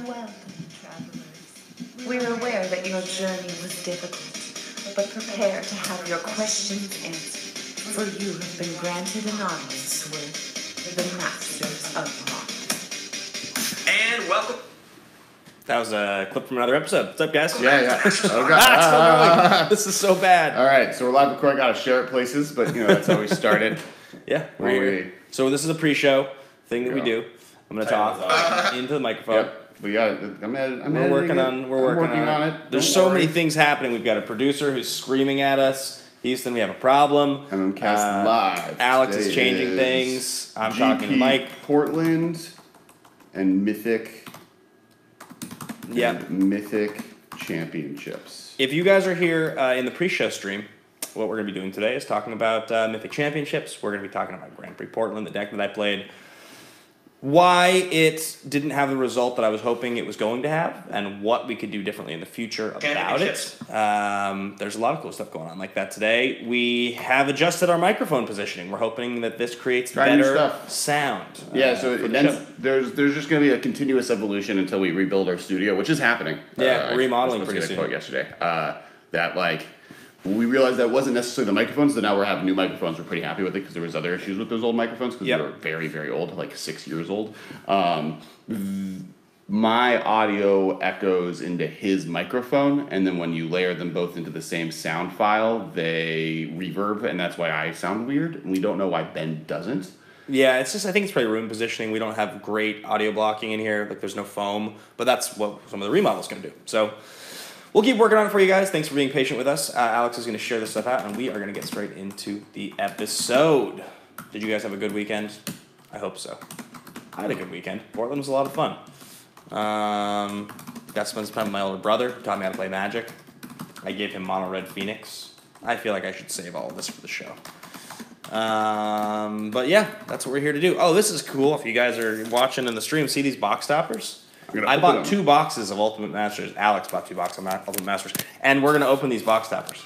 Welcome, travelers. We're aware that your journey was difficult, but prepare to have your questions answered, for you have been granted an audience with the Masters of Rock. And welcome. That was a clip from another episode. What's up, guys? Yeah. Oh, Still going. This is so bad. All right, so we're live recording. Got to share it places, but that's how we started. Yeah, we're here. So this is a pre-show thing that we do. I'm going to talk into the microphone. Yep. We got it. We're working on it. There's so many things happening. We've got a producer who's screaming at us. Houston, we have a problem. MMCast live. Alex is changing things. I'm talking to Mike. Portland and Mythic. Yep. Mythic Championships. If you guys are here in the pre-show stream, what we're going to be doing today is talking about Mythic Championships. We're going to be talking about Grand Prix Portland, the deck that I played, why it didn't have the result that I was hoping it was going to have, and what we could do differently in the future about it. There's a lot of cool stuff going on like that today. We have adjusted our microphone positioning. We're hoping that this creates better sound. So there's just going to be a continuous evolution until we rebuild our studio, which is happening. Yeah, we're remodeling pretty soon. I was supposed to get a quote yesterday. We realized that wasn't necessarily the microphones, so now we're having new microphones. We're pretty happy with it because there was other issues with those old microphones because they were very, very old, like 6 years old. My audio echoes into his microphone, and then when you layer them both into the same sound file, they reverb, and that's why I sound weird, and we don't know why Ben doesn't. Yeah, it's just, I think it's probably room positioning. We don't have great audio blocking in here. Like, there's no foam, but that's what some of the remodel's going to do. So we'll keep working on it for you guys. Thanks for being patient with us. Alex is going to share this stuff out, and we are going to get straight into the episode. Did you guys have a good weekend? I hope so. I had a good weekend. Portland was a lot of fun. Got to spend some time with my older brother. Taught me how to play Magic. I gave him Mono Red Phoenix. I feel like I should save all of this for the show. But yeah, that's what we're here to do. Oh, this is cool. If you guys are watching in the stream, see these box toppers? I bought 2 boxes of Ultimate Masters. Alex bought 2 boxes of Ultimate Masters. And we're going to open these box toppers.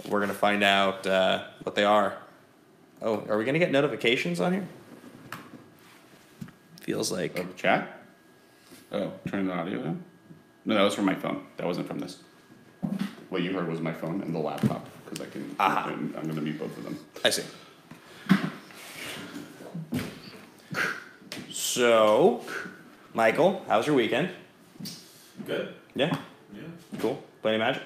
We're going to find out what they are. Oh, are we going to get notifications on here? Feels like... Oh, chat? Oh, turn the audio down? No, that was from my phone. That wasn't from this. What you heard was my phone and the laptop. Because I can... I'm going to mute both of them. I see. So, Michael, how was your weekend? Good. Yeah? Yeah. Cool. Play any Magic?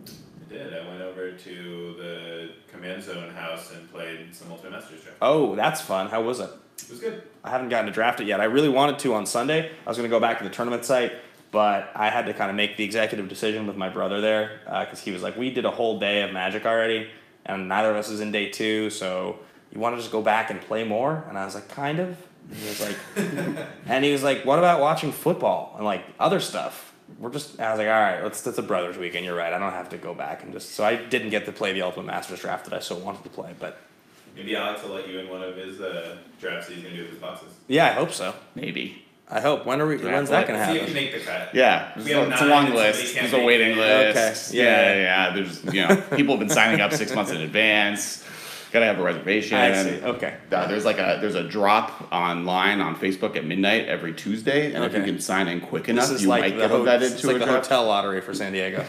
I did. I went over to the Command Zone house and played some Ultimate Masters draft. Oh, that's fun. How was it? It was good. I haven't gotten to draft it yet. I really wanted to on Sunday. I was going to go back to the tournament site, but I had to kind of make the executive decision with my brother there because he was like, we did a whole day of Magic already, and neither of us is in day 2, so you want to just go back and play more? And I was like, kind of. And he was like, what about watching football and like other stuff? I was like, all right, that's a brother's weekend. You're right. I don't have to go back and just. So I didn't get to play the Ultimate Masters draft that I so wanted to play, but maybe Alex will let you in one of his drafts that he's gonna do with his boxes. Yeah, I hope so. Maybe. I hope. When's that gonna happen? See if you make the cut. Yeah, it's a long list. There's a waiting list. Okay. Yeah. There's people have been signing up 6 months in advance. Gotta have a reservation. I see. Okay. There's a drop online on Facebook at midnight every Tuesday, and if you can sign in quick enough, you might get vetted to a draft. It's like the hotel lottery for San Diego.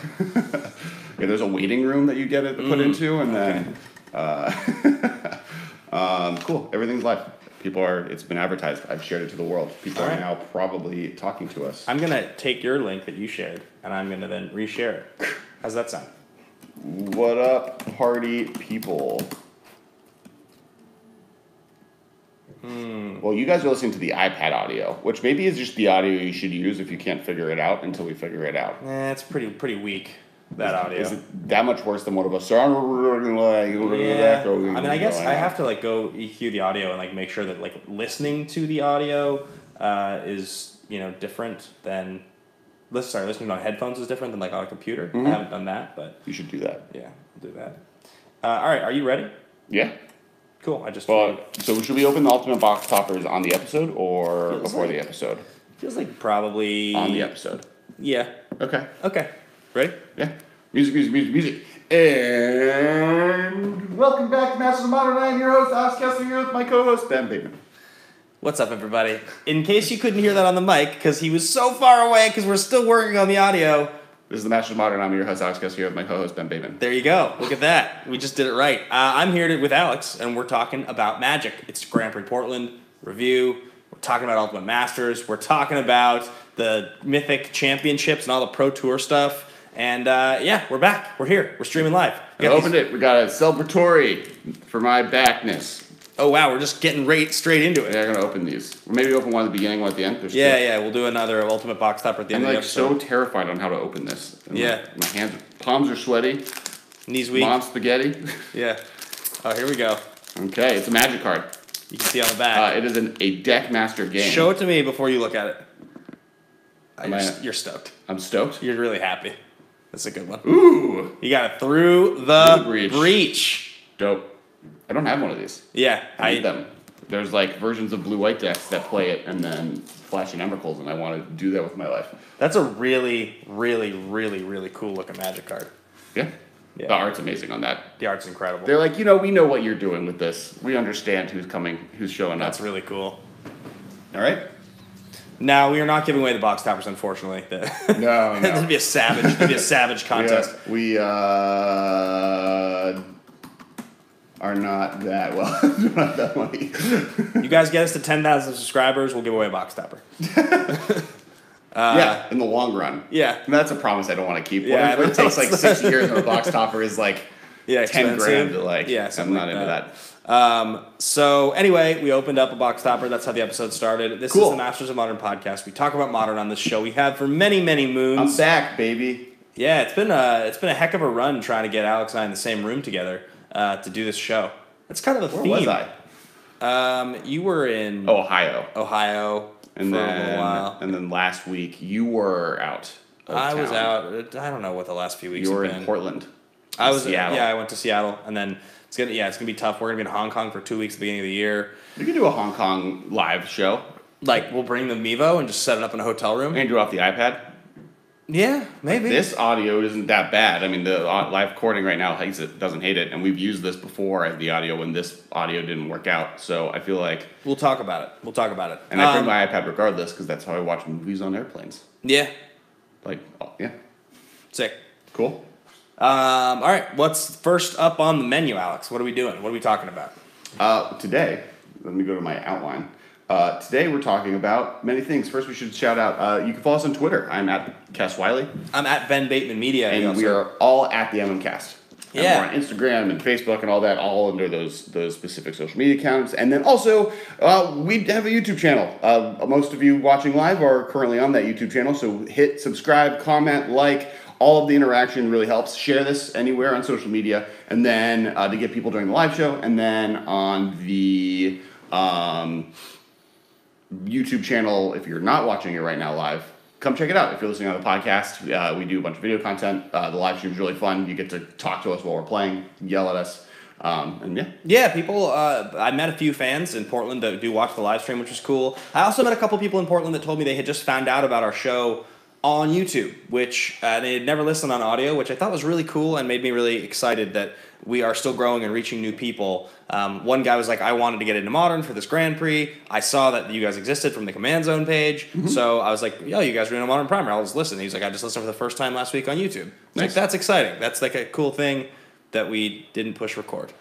Yeah, there's a waiting room that you get it put into, and then cool. Everything's live. It's been advertised. I've shared it to the world. People are now probably talking to us. I'm gonna take your link that you shared, and I'm gonna then reshare it. How's that sound? What up, party people? Well, you guys are listening to the iPad audio, which maybe is just the audio you should use if you can't figure it out until we figure it out. It's pretty weak, that audio. Is it that much worse than what of us? Yeah. I mean, I guess I have to go EQ the audio and make sure that listening to the audio is different than listening on headphones is different than on a computer. Mm-hmm. I haven't done that, but you should do that. Yeah, I'll do that. All right, are you ready? Yeah. Cool. So should we open the Ultimate Box Toppers on the episode or before the episode? Feels like probably on the episode. Yeah. Okay. Ready? Yeah. Music. And welcome back to Masters of Modern. I am your host, Alex Kessel, here with my co-host, Ben Bateman. What's up, everybody? In case you couldn't hear that on the mic, because he was so far away, because we're still working on the audio. This is the Masters of Modern. I'm your host, Alex Kessel, here with my co-host, Ben Bateman. There you go. Look at that. We just did it right. I'm here with Alex, and we're talking about Magic. It's Grand Prix Portland review. We're talking about Ultimate Masters. We're talking about the Mythic Championships and all the Pro Tour stuff. And yeah, we're back. We're here. We're streaming live. I opened it. We got a celebratory for my backness. Oh, wow. We're just getting right straight into it. Yeah, I'm going to open these. Or maybe open one at the beginning, one at the end. There's Yeah. We'll do another Ultimate Box Topper at the end of the episode. I'm so terrified on how to open this. And Yeah. My hands, palms are sweaty. Knees weak. Mom spaghetti. Yeah. Oh, here we go. Okay, it's a Magic card. You can see on the back. It is a deck master game. Show it to me before you look at it. You're stoked. I'm stoked. You're really happy. That's a good one. Ooh. You got it through the Breach. breach. Dope. I don't have one of these. Yeah. I need them. There's like versions of blue-white decks that play it and then flashing Embercles, and I want to do that with my life. That's a really, really, really, really cool looking Magic card. Yeah. The art's amazing on that. The art's incredible. They're like, we know what you're doing with this. We understand who's coming, who's showing up. That's really cool. All right. Now we are not giving away the box toppers, unfortunately. No. That'd be a savage. It'd be a savage contest. We are not that well. Not that money. You guys get us to 10,000 subscribers, we'll give away a box topper. Yeah, in the long run. Yeah. And that's a promise I don't want to keep. Yeah, What if it takes like 6 years and a box topper is like 10 grand to like, yeah, I'm not into that. So anyway, we opened up a box topper. That's how the episode started. This is the Masters of Modern podcast. We talk about Modern on this show. We have for many, many moons. I'm back, baby. Yeah, it's been a heck of a run trying to get Alex and I in the same room together to do this show. That's kind of the theme. Where was I? You were in Ohio, and for a little while, and then last week you were out. I was out. I don't know what the last few weeks. You were have been. in Portland. I was Seattle. Yeah, I went to Seattle, and then it's gonna be tough. We're gonna be in Hong Kong for 2 weeks at the beginning of the year. You can do a Hong Kong live show. Like we'll bring the Mevo and just set it up in a hotel room. And do it off the iPad. Yeah, maybe. This audio isn't that bad. I mean, the live recording right now doesn't hate it, and we've used this before as the audio when this audio didn't work out. So I feel like we'll talk about it. And I bring my iPad regardless because that's how I watch movies on airplanes. Yeah. Yeah. Sick. Cool. All right. What's first up on the menu, Alex? What are we doing? What are we talking about? Today, let me go to my outline. Today we're talking about many things. First, we should shout out, you can follow us on Twitter. I'm at Cass Wiley. I'm at Ben Bateman Media. And we are all at the MMCast. And yeah. we're on Instagram and Facebook and all that, all under those specific social media accounts. And then also, we have a YouTube channel. Most of you watching live are currently on that YouTube channel, so hit subscribe, comment, like. All of the interaction really helps. Share this anywhere on social media. And then to get people during the live show. And then on the YouTube channel, if you're not watching it right now live, come check it out. If you're listening on the podcast, we do a bunch of video content. The live stream is really fun. You get to talk to us while we're playing, yell at us. And yeah. Yeah, people, I met a few fans in Portland that do watch the live stream, which is cool. I also met a couple people in Portland that told me they had just found out about our show on YouTube, which they had never listened on audio, which I thought was really cool and made me really excited that we are still growing and reaching new people. One guy was like, I wanted to get into Modern for this Grand Prix. I saw that you guys existed from the Command Zone page. So I was like, yo, you guys are doing a Modern Primer. I'll just listen. He's like, I just listened for the first time last week on YouTube. Nice. Like, that's exciting. That's like a cool thing that we didn't push record.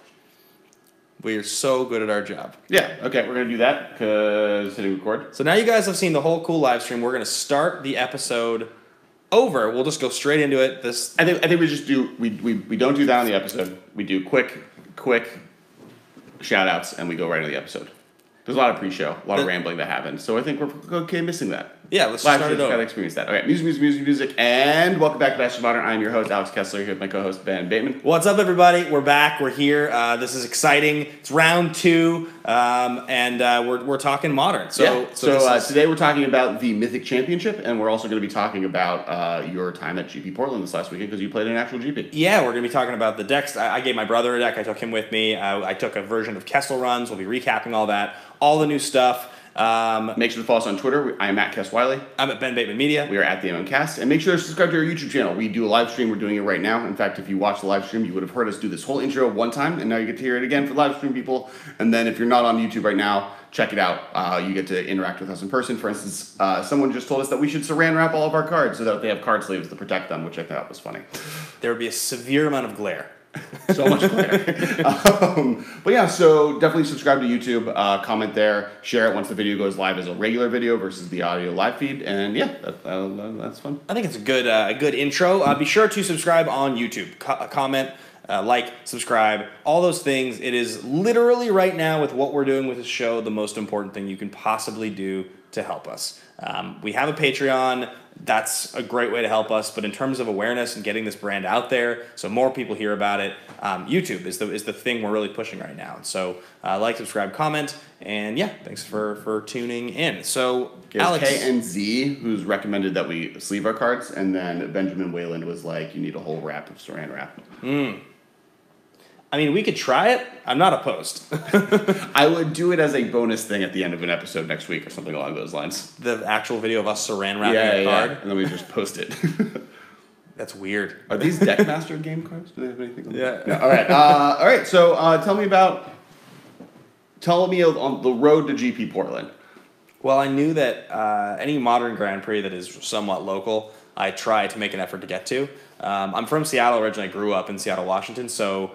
We are so good at our job. Yeah, okay, we're going to do that because hitting record. So now you guys have seen the whole cool live stream. We're going to start the episode over. We'll just go straight into it. I think we just do, we don't do that on the episode. We do quick shout outs and we go right into the episode. There's a lot of pre-show, a lot of rambling that happens. So I think we're okay missing that. Yeah, let's live start it over. Gotta experience that. Okay, music, and welcome back to Masters of Modern. I'm your host, Alex Kessler, here with my co-host, Ben Bateman. What's up, everybody? We're back. We're here. This is exciting. It's round 2, and we're talking Modern. So today we're talking about the Mythic Championship, and we're also going to be talking about your time at GP Portland this last weekend because you played an actual GP. Yeah, we're going to be talking about the decks. I gave my brother a deck. I took him with me. I took a version of Kessel Runs. We'll be recapping all that, all the new stuff. Make sure to follow us on Twitter. I am at Kess Wiley. I'm at Ben Bateman Media. We are at the MMCast. And make sure to subscribe to our YouTube channel. We do a live stream. We're doing it right now. In fact, if you watch the live stream, you would have heard us do this whole intro one time, and now you get to hear it again for live stream people. And then if you're not on YouTube right now, check it out. You get to interact with us in person. For instance, someone just told us that we should saran wrap all of our cards so that they have card sleeves to protect them, which I thought was funny. There would be a severe amount of glare. So much glare. But yeah, so definitely subscribe to YouTube, comment there, share it once the video goes live as a regular video versus the audio live feed, and yeah, that's fun. I think it's a good intro. Be sure to subscribe on YouTube. Comment, like, subscribe, all those things. It is literally right now with what we're doing with this show the most important thing you can possibly do to help us. We have a Patreon. That's a great way to help us. But in terms of awareness and getting this brand out there, so more people hear about it, YouTube is the thing we're really pushing right now. So like, subscribe, comment, and yeah, thanks for tuning in. So Alex, K and Z, who's recommended that we sleeve our cards, and then Benjamin Wayland was like, you need a whole wrap of saran wrap. I mean, we could try it. I'm not opposed. I would do it as a bonus thing at the end of an episode next week or something along those lines. The actual video of us saran wrapping a card? And then we just post it. That's weird. Are these Deckmaster game cards? Do they have anything on them? Yeah. No. All right. So tell me on the road to GP Portland. Well, I knew that any modern Grand Prix that is somewhat local, I try to make an effort to get to. I'm from Seattle originally. I grew up in Seattle, Washington, so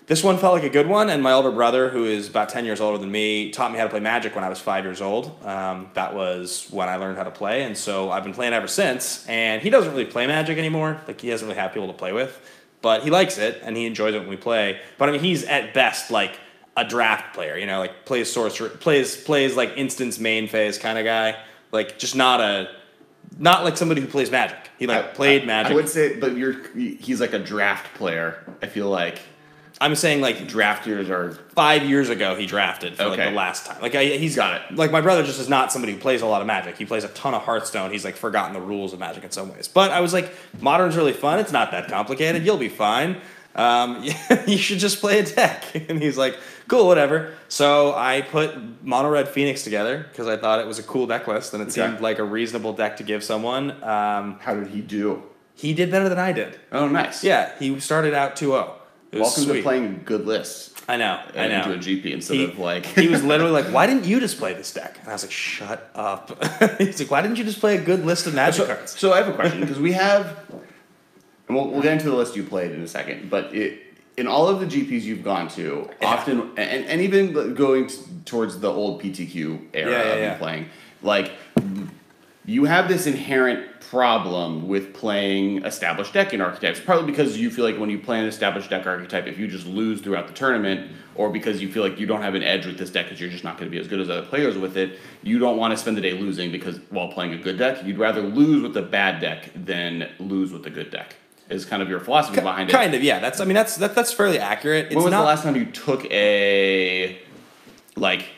this one felt like a good one, and my older brother, who is about 10 years older than me, taught me how to play Magic when I was 5 years old. That was when I learned how to play, and so I've been playing ever since. And he doesn't really play Magic anymore. Like, he doesn't really have people to play with, but he likes it, and he enjoys it when we play. But I mean, he's at best like a draft player, like plays sorcerer, plays like instance main phase kind of guy. Like, just not like somebody who plays Magic. He played Magic. I would say, but he's like a draft player. I feel like. I'm saying, like, draft years are 5 years ago he drafted for like the last time. Like, he's got it. Like, my brother just is not somebody who plays a lot of Magic. He plays a ton of Hearthstone. He's like forgotten the rules of Magic in some ways. But I was like, Modern's really fun. It's not that complicated. You'll be fine. You should just play a deck. And he's like, cool, whatever. So I put Mono Red Phoenix together because I thought it was a cool deck list and it seemed like a reasonable deck to give someone. How did he do? He did better than I did. Oh, nice. Yeah, he started out 2-0. Welcome to playing good lists. I know. Into a GP instead of like. He was literally like, "Why didn't you just play this deck?" And I was like, "Shut up." He's like, "Why didn't you just play a good list of Magic cards?" So I have a question because we have, and we'll get into the list you played in a second. But in all of the GPs you've gone to, often and even going towards the old PTQ era of you playing, like you have this inherent problem with playing established decking archetypes, partly because you feel like when you play an established deck archetype, if you just lose throughout the tournament, or because you feel like you don't have an edge with this deck because you're just not going to be as good as other players with it, you don't want to spend the day losing because while playing a good deck, you'd rather lose with a bad deck than lose with a good deck. Is kind of your philosophy behind it. Kind of, yeah. That's fairly accurate. When was the last time you took a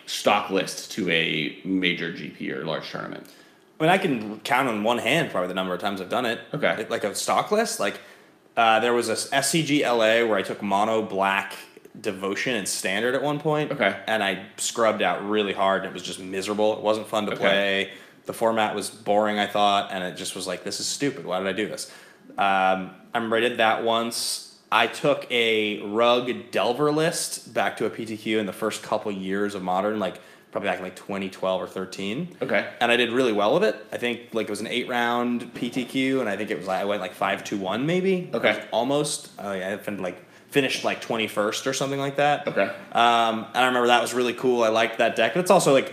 stock list to a major GP or large tournament? I mean, I can count on one hand probably the number of times I've done it. Okay. Like a stock list. Like, there was a SCG LA where I took mono black Devotion and Standard at one point. Okay. And I scrubbed out really hard and it was just miserable. It wasn't fun to play. The format was boring, I thought, and it just was like, this is stupid. Why did I do this? I remember I did that once. I took a Rug Delver list back to a PTQ in the first couple years of Modern, probably back in 2012 or 13. Okay. And I did really well with it. I think it was an 8-round PTQ, and I think it was I went 5-2-1 maybe. Okay. Almost. I finished 21st or something like that. Okay. And I remember that was really cool. I liked that deck, but it's also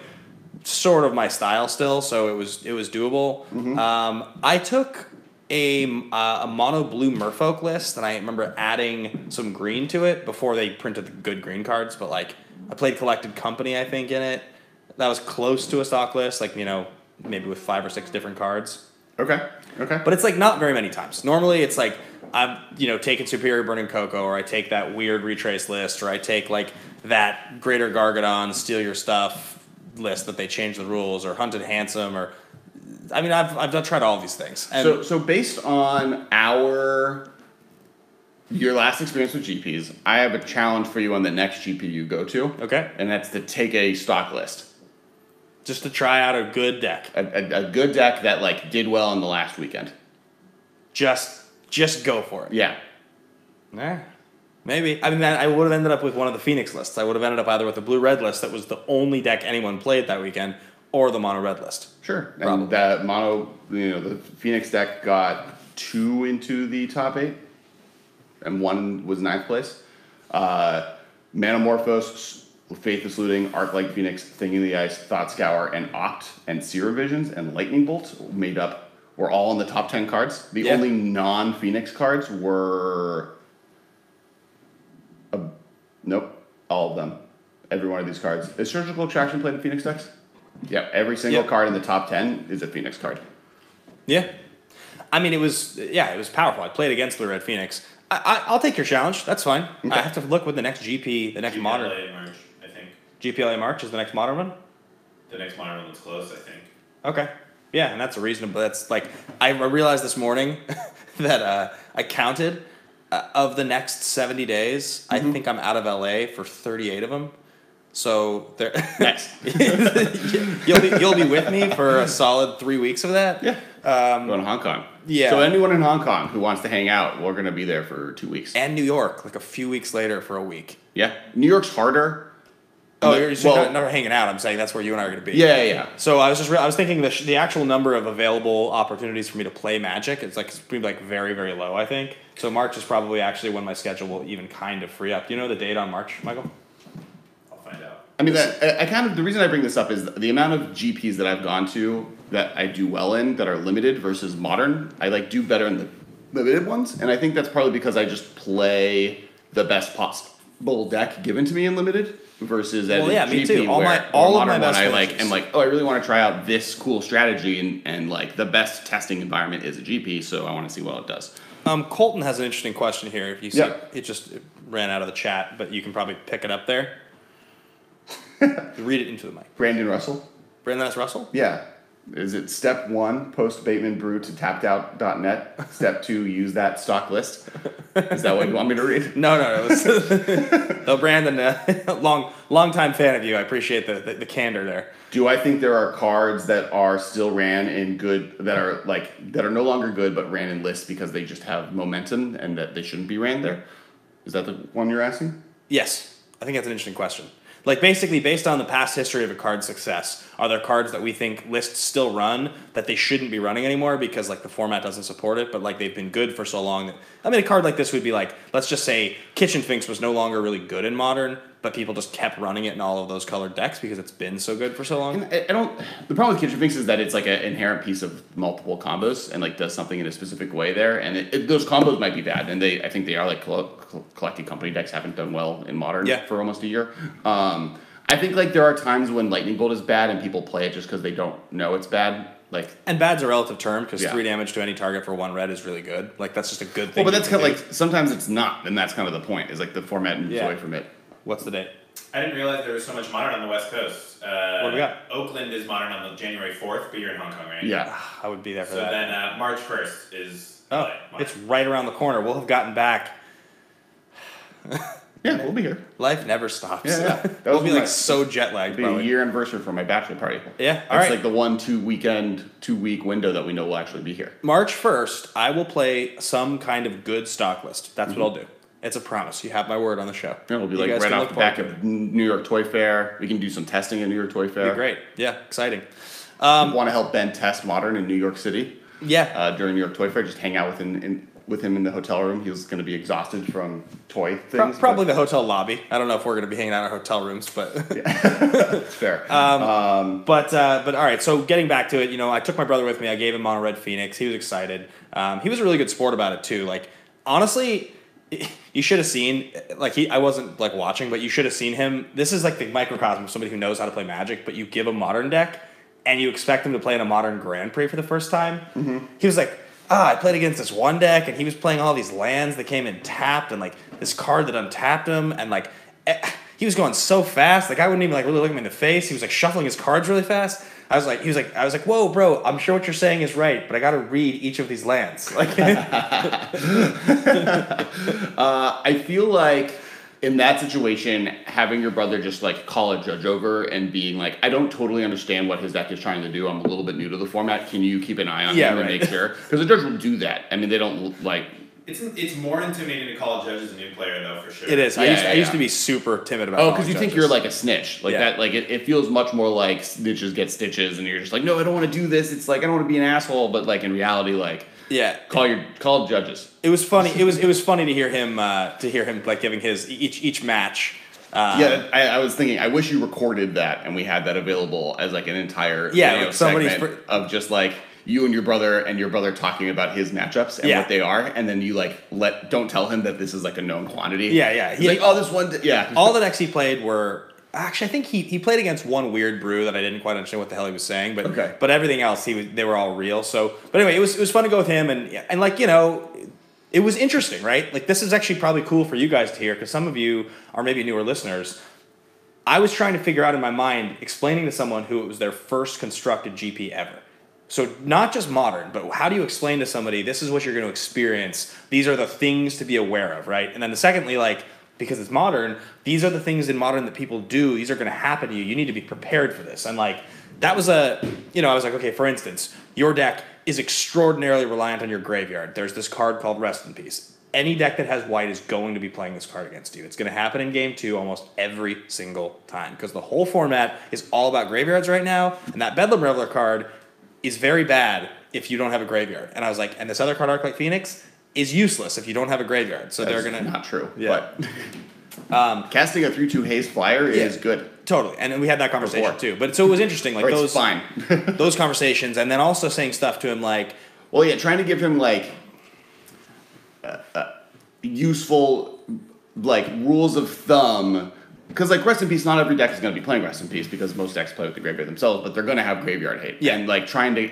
sort of my style still, so it was doable. Mm-hmm. I took a mono blue Merfolk list, and I remember adding some green to it before they printed the good green cards, but I played Collected Company, I think, in it. That was close to a stock list, maybe with 5 or 6 different cards. Okay. But it's not very many times. Normally it's I'm taking Superior Burning Cocoa, or I take that weird Retrace list, or I take that Greater Gargadon Steal Your Stuff list that they changed the rules, or Hunted Handsome, or I've tried all of these things. And so based on your last experience with GPs, I have a challenge for you on the next GP you go to. Okay. And that's to take a stock list. Just to try out a good deck. A good deck that like did well in the last weekend. Just go for it. Yeah. Maybe. I mean, I would have ended up with one of the Phoenix lists. I would have ended up either with the blue-red list that was the only deck anyone played that weekend, or the mono-red list. Sure. Probably. And that mono, the Phoenix deck got 2 into the top 8, and 1 was 9th place. Manamorphose, Faithless Looting, Arc-Light Phoenix, Thing in the Ice, Thought Scour, and Oct, and Seer Visions, and Lightning Bolt were all in the top 10 cards. The only non-Phoenix cards were... nope, all of them. Every one of these cards. Is Surgical Extraction played in Phoenix decks? Yeah, every single card in the top 10 is a Phoenix card. Yeah. I mean, it was powerful. I played against Blue Red Phoenix. I'll take your challenge. That's fine. Okay. I have to look with the next GP, the next modern. GPLA March, I think. GPLA March is the next modern one? The next modern one's close, I think. Okay. Yeah, and that's a reasonable. That's like, I realized this morning that I counted of the next 70 days, I think I'm out of LA for 38 of them. So there, Nice. you'll be with me for a solid 3 weeks of that. Yeah. Going to Hong Kong. Yeah. So anyone in Hong Kong who wants to hang out, we're going to be there for 2 weeks. And New York, like a few weeks later for a week. Yeah. New York's harder. Oh, you're not hanging out. I'm saying that's where you and I are going to be. Yeah. So I was thinking the actual number of available opportunities for me to play Magic it's going to be like very, very low, I think. So March is probably actually when my schedule will even kind of free up. Do you know the date on March, Michael? I'll find out. I mean, the reason I bring this up is the amount of GPs that I've gone to that I do well in that are limited versus modern. I do better in the limited ones, and I think that's probably because I just play the best possible deck given to me in limited versus at GP me too. All where of my modern best one, finishes. am like, oh, I really want to try out this cool strategy, and like the best testing environment is a GP, so I want to see what it does. Colton has an interesting question here. If you see, Yeah. it ran out of the chat, but you can probably pick it up there. Read it into the mic. Brandon Russell. Brandon S. Russell? Yeah. Is it step 1, post Bateman Brew to tappedout.net? Step 2, use that stock list? Is that what you want me to read? No. It was, no, Brandon, long time fan of you. I appreciate the candor there. Do I think there are cards that are still ran in good, that are no longer good but ran in lists because they just have momentum and that they shouldn't be ran there? Is that the one you're asking? Yes. I think that's an interesting question. Like, basically, based on the past history of a card's success, are there cards that we think lists still run that they shouldn't be running anymore because, like, the format doesn't support it, but, like, they've been good for so long that... I mean, a card like this would be like, let's just say Kitchen Finks was no longer really good in Modern, but people just kept running it in all of those colored decks because it's been so good for so long. And I don't... The problem with Kitchen Finks is that it's, like, an inherent piece of multiple combos and, like, does something in a specific way there, and those combos might be bad, and I think they are, like, collecting company decks haven't done well in Modern for almost a year. I think like there are times when Lightning Bolt is bad and people play it just because they don't know it's bad. And bad's a relative term because 3 damage to any target for 1 red is really good. Like that's just a good thing. Well, but that's kind of like sometimes it's not, and that's kind of the point. Is like the format moves away from it. What's the date? I didn't realize there was so much modern on the West Coast. What do we got? Oakland is modern on the January 4th, but you're in Hong Kong, right? Yeah, I would be there for so that. So then March 1st is. It's right around the corner. We'll have gotten back. Yeah, we'll be here. Life never stops. Yeah. We'll be like so jet lagged. It'll be a year anniversary for my bachelor party. Yeah, all right. It's like the 2 week window that we know we'll actually be here. March 1st, I will play some kind of good stock list. That's what I'll do. It's a promise. You have my word on the show. Yeah, we'll be like right off the back of New York Toy Fair. We can do some testing at New York Toy Fair. Be great. Yeah, exciting. Want to help Ben test Modern in New York City? Yeah. During New York Toy Fair, just hang out with him in the hotel room. He was going to be exhausted from toy things. Probably the hotel lobby. I don't know if we're going to be hanging out in our hotel rooms, but it's fair. But all right. So getting back to it, I took my brother with me. I gave him Mono Red Phoenix. He was excited. He was a really good sport about it too. Like honestly, you should have seen. I wasn't like watching, but you should have seen him. This is like the microcosm of somebody who knows how to play Magic. But you give a Modern deck, and you expect him to play in a Modern Grand Prix for the first time. Mm-hmm. He was like, I played against this one deck, and he was playing all these lands that came in tapped, and like this card that untapped him, and like he was going so fast, like I wouldn't even like really look him in the face. He was like shuffling his cards really fast. I was like, whoa, bro, I'm sure what you're saying is right, but I got to read each of these lands. Like, I feel like in that situation, having your brother just like call a judge over and being like, I don't totally understand what his deck is trying to do. I'm a little bit new to the format. Can you keep an eye on him and make sure? Because the judge will do that. I mean, they don't like. It's more intimidating to call a judge as a new player, though, for sure. It is. Yeah, I used to be super timid about. Oh, because you think you're like a snitch, like Yeah. that. Like it feels much more like snitches get stitches, and you're just like, no, I don't want to do this. It's like I don't want to be an asshole, but like in reality, like call judges. It was funny. It was funny to hear him like giving his each match. I was thinking, I wish you recorded that and we had that available as like an entire video segment of just like you and your brother talking about his matchups and what they are, and then you like don't tell him that this is like a known quantity. He's like, oh, this one, All the decks he played were actually, I think he played against one weird brew that I didn't quite understand what the hell he was saying, but everything else they were all real. So, but anyway, it was fun to go with him, and like it was interesting, right? Like this is actually probably cool for you guys to hear because some of you are maybe newer listeners. I was trying to figure out in my mind, explaining to someone who it was their first constructed GP ever. So not just modern, but how do you explain to somebody, this is what you're going to experience. These are the things to be aware of, right? And then secondly, like, because it's modern, these are the things in modern that people do. These are going to happen to you. You need to be prepared for this. And like, that was I was like, okay, for instance, your deck is extraordinarily reliant on your graveyard. There's this card called Rest in Peace. Any deck that has white is going to be playing this card against you. It's going to happen in game 2 almost every single time because the whole format is all about graveyards right now. And that Bedlam Reveler card is very bad if you don't have a graveyard. And I was like, and this other card, Arclight Phoenix, is useless if you don't have a graveyard. So That's they're going to... not true. Yeah. But casting a 3/2 Haze Flyer is good. Totally. And we had that conversation too. But so it was interesting. Like those fine. those conversations, and then also saying stuff to him like... Well, yeah, trying to give him like useful like rules of thumb. Because, like, Rest in Peace, not every deck is going to be playing Rest in Peace because most decks play with the graveyard themselves, but they're going to have graveyard hate. Yeah. And, like, trying to,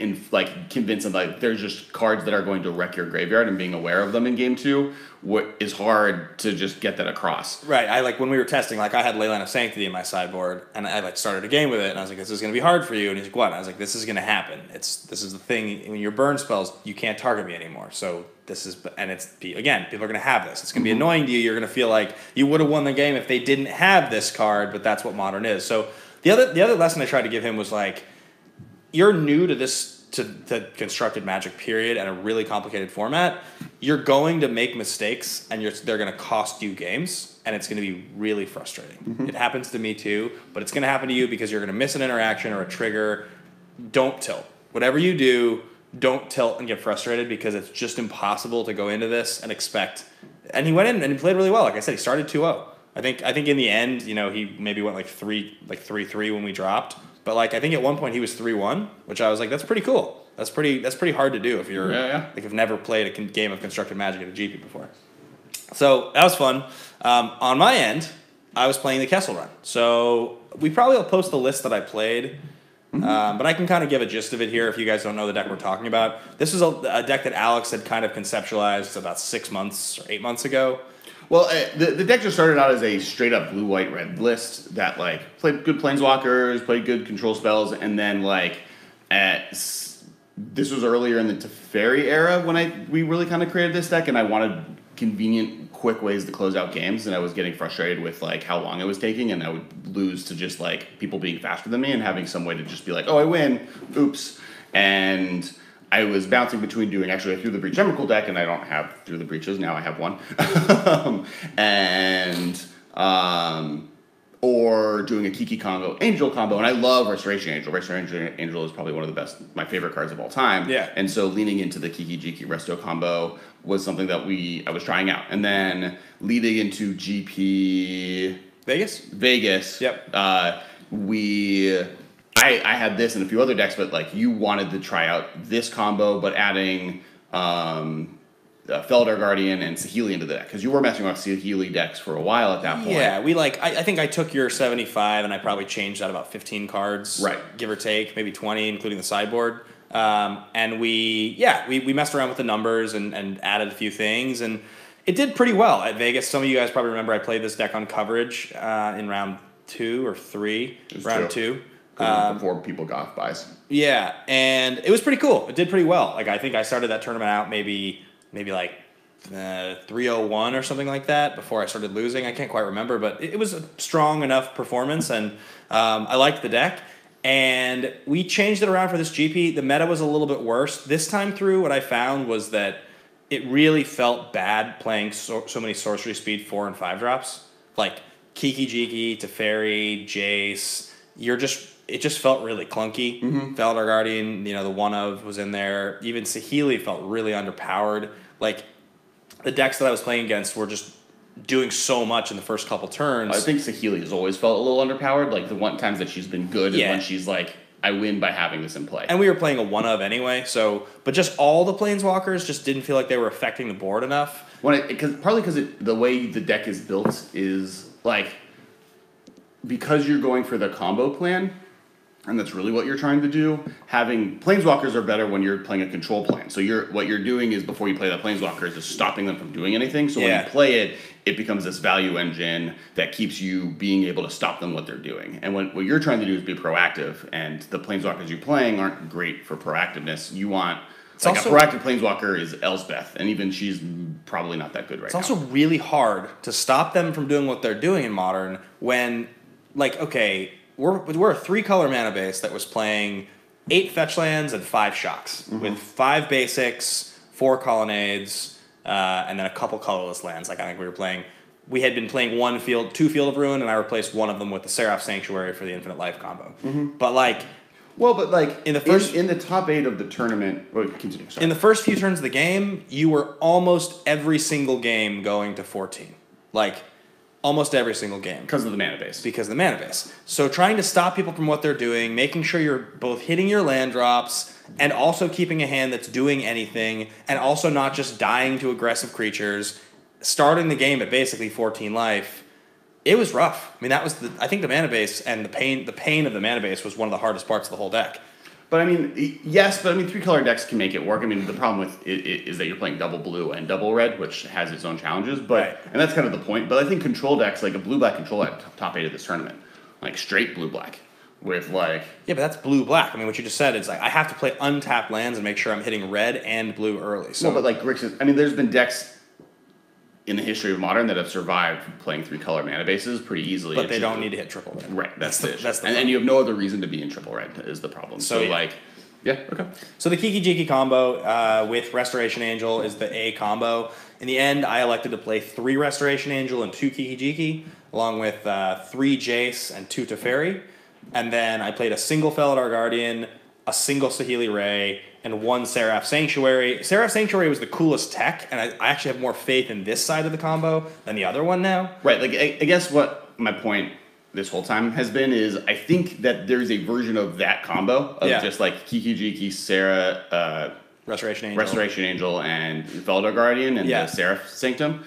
convince them, like, there's just cards that are going to wreck your graveyard and being aware of them in Game 2 is hard to just get that across. Right. I, like, when we were testing, like, I had Leyline of Sanctity in my sideboard, and I, like, started a game with it, and I was like, this is going to be hard for you. And he's like, what? And I was like, this is going to happen. This is the thing. When your burn spells, you can't target me anymore. So... again, people are going to have this. It's going to be annoying to you. You're going to feel like you would have won the game if they didn't have this card, but that's what Modern is. So the other lesson I tried to give him was like, you're new to this, to constructed Magic period and a really complicated format. You're going to make mistakes and they're going to cost you games and it's going to be really frustrating. It happens to me too, but it's going to happen to you because you're going to miss an interaction or a trigger. Don't tilt. Whatever you do, don't tilt and get frustrated because it's just impossible to go into this and expect. And he went in and he played really well. Like I said, he started 2-0. I think in the end, he maybe went like 3-3 when we dropped. But like I think at one point he was 3-1, which I was like, that's pretty cool. That's pretty hard to do if you're like you've never played a game of constructed Magic at a GP before. So that was fun. On my end, I was playing the Kessel Run. So we probably will post the list that I played. But I can kind of give a gist of it here if you guys don't know the deck we're talking about. This is a deck that Alex had kind of conceptualized about 6 months or 8 months ago. Well, the deck just started out as a straight-up blue-white-red list that, like, played good Planeswalkers, played good control spells, and then, like, this was earlier in the Teferi era when we really kind of created this deck, and I wanted convenient, quick ways to close out games, and I was getting frustrated with, like, how long it was taking, and I would lose to just, like, people being faster than me and having some way to just be like, oh, I win, oops. And I was bouncing between doing actually a Through the Breach Emrakul deck, and I don't have Through the Breaches, now I have one. Or doing a Kiki combo, Angel combo, and I love Restoration Angel. Restoration Angel is probably one of the best, my favorite cards of all time. Yeah. And so leaning into the Kiki Jiki Resto combo was something that I was trying out. And then leading into GP Vegas. Yep. I had this and a few other decks, but like you wanted to try out this combo, but adding Feldar Guardian and Saheeli into the deck, because you were messing with Saheeli decks for a while at that point. Yeah, I think I took your 75 and I probably changed out about 15 cards, right, give or take, maybe 20, including the sideboard. And we messed around with the numbers and added a few things, and it did pretty well at Vegas. Some of you guys probably remember I played this deck on coverage in round 2 or 3, round 2. Before people got off buys. Yeah, and it was pretty cool. It did pretty well. Like I think I started that tournament out maybe like 301 or something like that before I started losing. I can't quite remember, but it was a strong enough performance, and I liked the deck. And we changed it around for this GP. The meta was a little bit worse. This time through, what I found was that it really felt bad playing so many sorcery speed 4 and 5 drops. Like Kiki Jiki, Teferi, Jace. It just felt really clunky. Veldar Guardian, the one of was in there. Even Saheeli felt really underpowered. Like the decks that I was playing against were just doing so much in the first couple turns. I think Saheeli has always felt a little underpowered. Like the one times that she's been good is when she's like, I win by having this in play. And we were playing a one of anyway, but just all the planeswalkers just didn't feel like they were affecting the board enough. Partly because the way the deck is built is like, because you're going for the combo plan, and that's really what you're trying to do. Having planeswalkers are better when you're playing a control plan. So what you're doing is before you play that planeswalker is just stopping them from doing anything. So when you play it, it becomes this value engine that keeps you being able to stop them what they're doing. And what you're trying to do is be proactive, and the planeswalkers you're playing aren't great for proactiveness. You want a proactive planeswalker is Elspeth, and even she's probably not that good right now. It's also really hard to stop them from doing what they're doing in Modern when, like, okay, we're a 3-color mana base that was playing 8 fetch lands and 5 shocks with 5 basics, 4 colonnades, and then a couple colorless lands. Like I think we had been playing 2 Field of Ruin, and I replaced one of them with the Seraph Sanctuary for the Infinite Life combo. But in the top 8 of the tournament, continue. Sorry. In the first few turns of the game, you were almost every single game going to 14. Like almost every single game. Because of the mana base. So trying to stop people from what they're doing, making sure you're both hitting your land drops and also keeping a hand that's doing anything, and also not just dying to aggressive creatures, starting the game at basically 14 life. It was rough. I mean, I think the mana base and the pain of the mana base was one of the hardest parts of the whole deck. But I mean, yes, 3-color decks can make it work. I mean, the problem with it is that you're playing double blue and double red, which has its own challenges. And that's kind of the point. But I think control decks, like a blue-black control at top 8 of this tournament, like straight blue-black with like... Yeah, but that's blue-black. I mean, what you just said is like, I have to play untapped lands and make sure I'm hitting red and blue early. So, well, but like Grixis, I mean, there's been decks in the history of Modern that have survived playing 3-color mana bases pretty easily. But they don't need to hit triple red. Right, that's the issue. And you have no other reason to be in triple red is the problem. So okay. So the Kiki Jiki combo with Restoration Angel is the A combo. In the end, I elected to play 3 Restoration Angel and 2 Kiki Jiki, along with 3 Jace and 2 Teferi. And then I played a single Felidar Guardian, a single Saheeli Ray, and 1 Seraph Sanctuary. Seraph Sanctuary was the coolest tech, and I actually have more faith in this side of the combo than the other one now. Right, like I guess what my point this whole time has been is I think that there's a version of that combo of just like Kiki Jiki, Sarah, Restoration Angel, and Felidar Guardian, and the Seraph Sanctum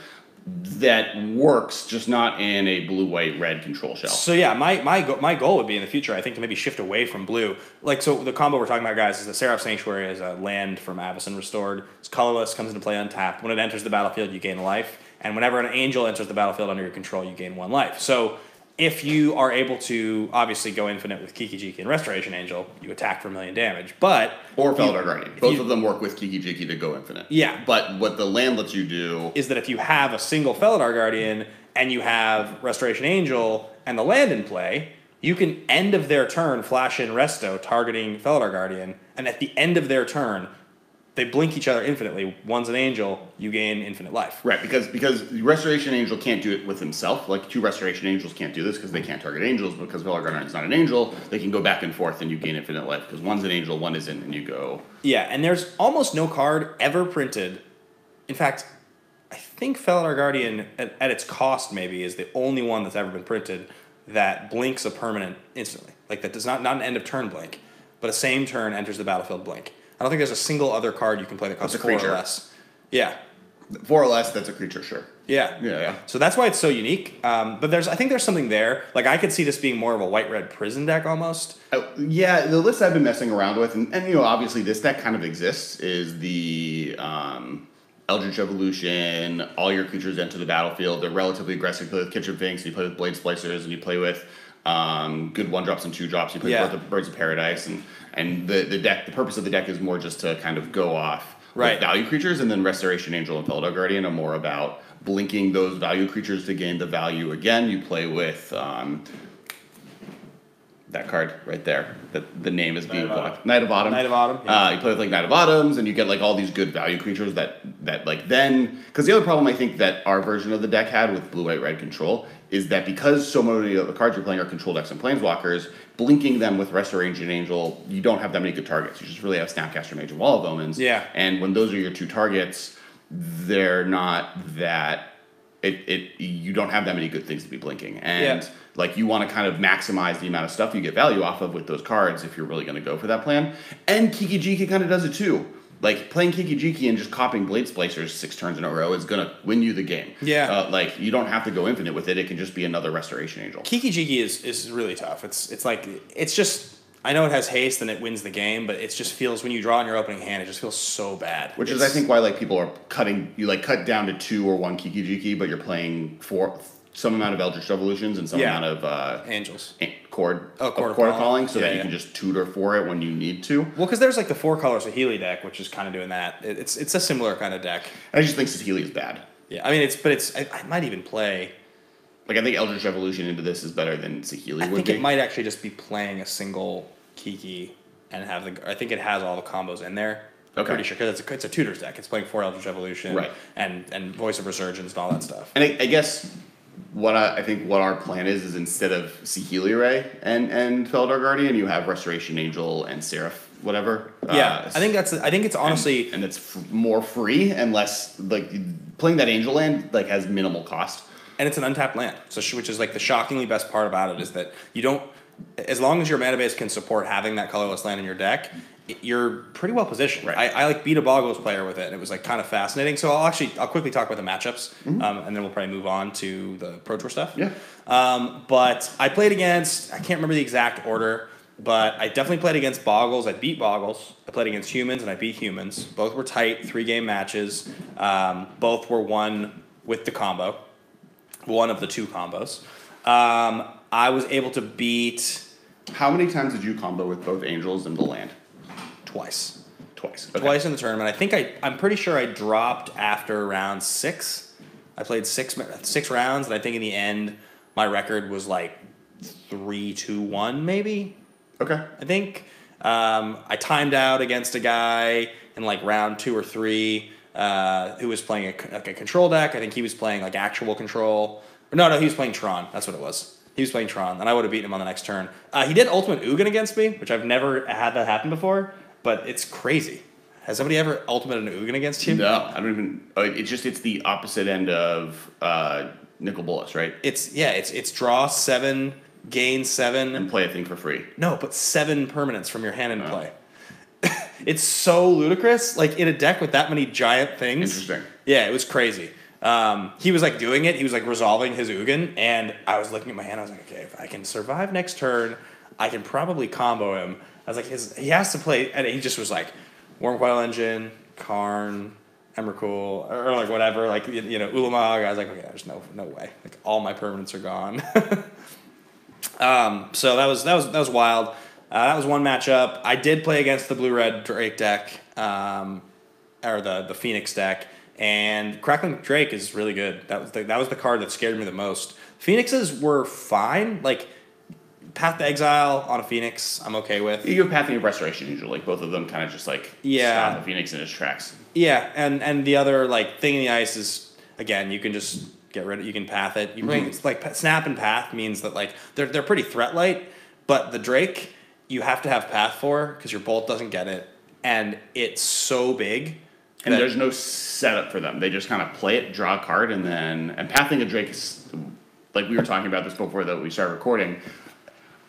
that works, just not in a blue-white-red control shell. So yeah, my goal would be in the future, I think, to maybe shift away from blue. Like, so the combo we're talking about, guys, is the Seraph Sanctuary is a land from Avacyn Restored. It's colorless, comes into play untapped. When it enters the battlefield, you gain a life. And whenever an angel enters the battlefield under your control, you gain 1 life. So if you are able to obviously go infinite with Kiki Jiki and Restoration Angel, you attack for 1,000,000 damage. Or Felidar Guardian. Both of them work with Kiki Jiki to go infinite. Yeah. But what the land lets you do is that if you have a single Felidar Guardian and you have Restoration Angel and the land in play, you can end of their turn flash in Resto targeting Felidar Guardian, and at the end of their turn, they blink each other infinitely. One's an angel, you gain infinite life. Right, because the Restoration Angel can't do it with himself. Like 2 Restoration Angels can't do this because they can't target angels. Because Felidar Guardian is not an angel, they can go back and forth and you gain infinite life. Because one's an angel, one isn't, and you go. Yeah, and there's almost no card ever printed. In fact, I think Felidar Guardian, at its cost maybe, is the only one that's ever been printed that blinks a permanent instantly. Like that does not an end of turn blink, but a same turn enters the battlefield blink. I don't think there's a single other card you can play that costs 4 or less. Yeah. 4 or less, that's a creature, sure. Yeah. So that's why it's so unique. But I think there's something there. Like I could see this being more of a white-red prison deck almost. Yeah, the list I've been messing around with, and obviously this deck kind of exists, is the Eldritch Evolution. All your creatures enter the battlefield. They're relatively aggressive. You play with Kitchen Finks, you play with Blade Splicers, and you play with good 1-drops and 2-drops. You play with Birds of Paradise, and the deck. The purpose of the deck is more just to kind of go off Right. value creatures, and then Restoration Angel and Felidar Guardian are more about blinking those value creatures to gain the value again. You play with that card right there. The name is being blocked. Knight of Autumn. Knight of Autumn. Yeah. You play with like Knight of Autumns, and you get like all these good value creatures that like then. Because the other problem I think that our version of the deck had with blue, white, red control is that because so many of the cards you're playing are control decks and planeswalkers, blinking them with Restoration Angel, you don't have that many good targets. You just really have Snapcaster Mage and Wall of Omens. Yeah. And when those are your two targets, they're not that. You don't have that many good things to be blinking, and like you want to kind of maximize the amount of stuff you get value off of with those cards if you're really going to go for that plan. And Kiki Jiki kind of does it too. Like playing Kiki Jiki and just copying Blade Splicers 6 turns in a row is going to win you the game. Yeah. Like you don't have to go infinite with it. It can just be another Restoration Angel. Kiki Jiki is really tough. It's just. I know it has haste and it wins the game, but it just feels when you draw in your opening hand, it just feels so bad. Which is, I think, why like people are cutting. You like cut down to 2 or 1 Kiki Jiki, but you're playing some amount of Eldritch Revolutions and some amount of Angels. Chord of calling, so that you can just tutor for it when you need to. Well, because there's like the 4 colors of Healy deck, which is kind of doing that. It's a similar kind of deck. I just think Healy is bad. Yeah, I mean I might even play. Like I think Eldritch Revolution into this is better than Saheeli would be. I think it might actually just be playing a single Kiki and have I think it has all the combos in there. I'm pretty sure because it's a tutors deck. It's playing 4 Eldritch Revolution, right, and Voice of Resurgence and all that stuff. And I guess what I think our plan is instead of Saheeli Ray and Felidar Guardian, you have Restoration Angel and Seraph, whatever. Yeah, I think it's honestly and it's more free and less like playing that Angel land like has minimal cost. And it's an untapped land, which is like the shockingly best part about it is that you don't. As long as your mana base can support having that colorless land in your deck, you're pretty well positioned. Right. I like beat a Boggles player with it, and it was like kind of fascinating. So I'll quickly talk about the matchups, and then we'll probably move on to the Pro Tour stuff. Yeah. But I played against, I can't remember the exact order, but I definitely played against Boggles. I beat Boggles. I played against Humans, and I beat Humans. Both were tight, 3-game matches. Both were won with the combo. One of the 2 combos. I was able to beat. How many times did you combo with both Angels and the land? Twice. Okay. Twice in the tournament. I think I'm pretty sure I dropped after round 6. I played 6 rounds, and I think in the end my record was like 3-2-1 maybe. Okay. I think I timed out against a guy in like round 2 or 3 who was playing a control deck. I think he was playing like actual control. No, he was playing Tron. That's what it was. He was playing Tron, and I would have beaten him on the next turn. He did Ultimate Ugin against me, which I've never had that happen before, but it's crazy. Has somebody ever Ultimated an Ugin against you? No, I don't even. It's the opposite end of Nicol Bolas, right? It's draw 7, gain 7. And play a thing for free. No, but 7 permanents from your hand in play. It's so ludicrous, like in a deck with that many giant things. Interesting. Yeah, it was crazy. He was like doing it. He was like resolving his Ugin, and I was looking at my hand. I was like, okay, if I can survive next turn, I can probably combo him. I was like, he has to play, and he just was like, Wormcoil Engine, Karn, Emrakul, or like whatever, like Ulamog. I was like, okay, there's no way. Like all my permanents are gone. So that was wild. That was one matchup. I did play against the blue-red Drake deck, or the Phoenix deck. And Crackling Drake is really good. That was the card that scared me the most. Phoenixes were fine. Like Path to Exile on a Phoenix, I'm okay with. You have Pathing of Restoration usually. Both of them kind of just like stop the Phoenix in its tracks. Yeah, and the other like thing in the ice is again you can just get rid of. You can path it. You bring it's like Snap and Path means that like they're pretty threat light, but the Drake you have to have Path for because your Bolt doesn't get it, and it's so big. And there's no setup for them. They just kind of play it, draw a card, and Pathing a Drake is, like we were talking about this before that we started recording.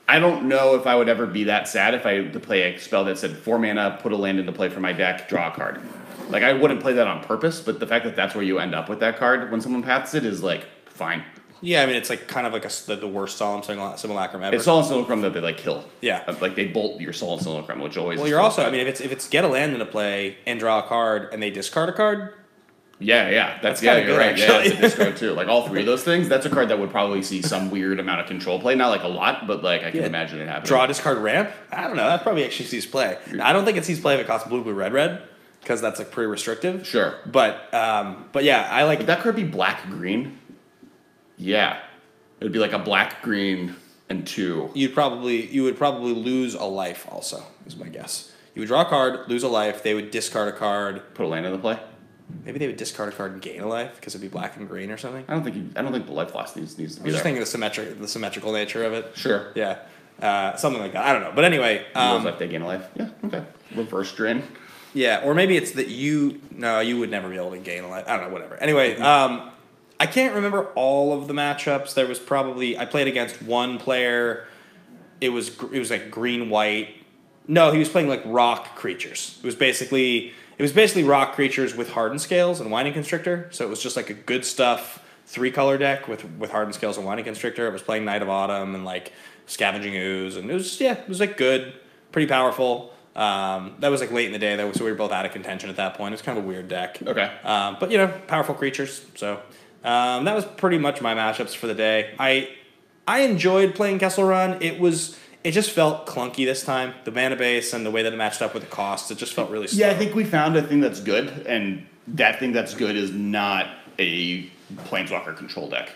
I don't know if I would ever be that sad if I had to play a spell that said 4 mana, put a land into play for my deck, draw a card. Like, I wouldn't play that on purpose, but the fact that that's where you end up with that card when someone paths it is, like, fine. Yeah, I mean, it's like kind of like the worst Solemn Simulacrum ever. It's Solemn Simulacrum that they, like, kill. Yeah. Like, they bolt your Solemn Simulacrum, which always... Well, you're also... I mean, if it's get a land into play and draw a card and they discard a card... Yeah. That's you're good, right. Actually. Yeah, it's a discard, too. Like, all 3 of those things, that's a card that would probably see some weird amount of control play. Not, like, a lot, but, like, I can imagine it happening. Draw, discard, ramp? I don't know. That probably actually sees play. I don't think it sees play if it costs blue, red. because that's like pretty restrictive. Sure. But yeah, I like. Would that card be black-green? Yeah. It would be like a black-green and 2. You would probably lose a life also, is my guess. You would draw a card, lose a life, they would discard a card. Put a land in the play? Maybe they would discard a card and gain a life because it'd be black and green or something. I don't think the life loss needs to be I was there. just thinking the symmetrical nature of it. Sure. Yeah. Something like that. I don't know. But anyway. Lose life, they gain a life. Yeah, okay. Reverse drain. Yeah, or maybe it's that you would never be able to gain a life. I don't know, whatever. Anyway, I can't remember all of the matchups. There was probably, I played against one player. It was like green-white. No, he was playing like rock creatures. It was basically rock creatures with Hardened Scales and Winding Constrictor. So it was just like a good stuff 3-color deck with Hardened Scales and Winding Constrictor. It was playing Knight of Autumn and like Scavenging Ooze, and it was like good, pretty powerful. That was like late in the day though, so we were both out of contention at that point. It was kind of a weird deck. Okay. But powerful creatures. So that was pretty much my matchups for the day. I enjoyed playing Kessel Run. It just felt clunky this time. The mana base and the way that it matched up with the costs, it just felt really slow. Yeah, I think we found a thing that's good, and that thing that's good is not a Planeswalker control deck.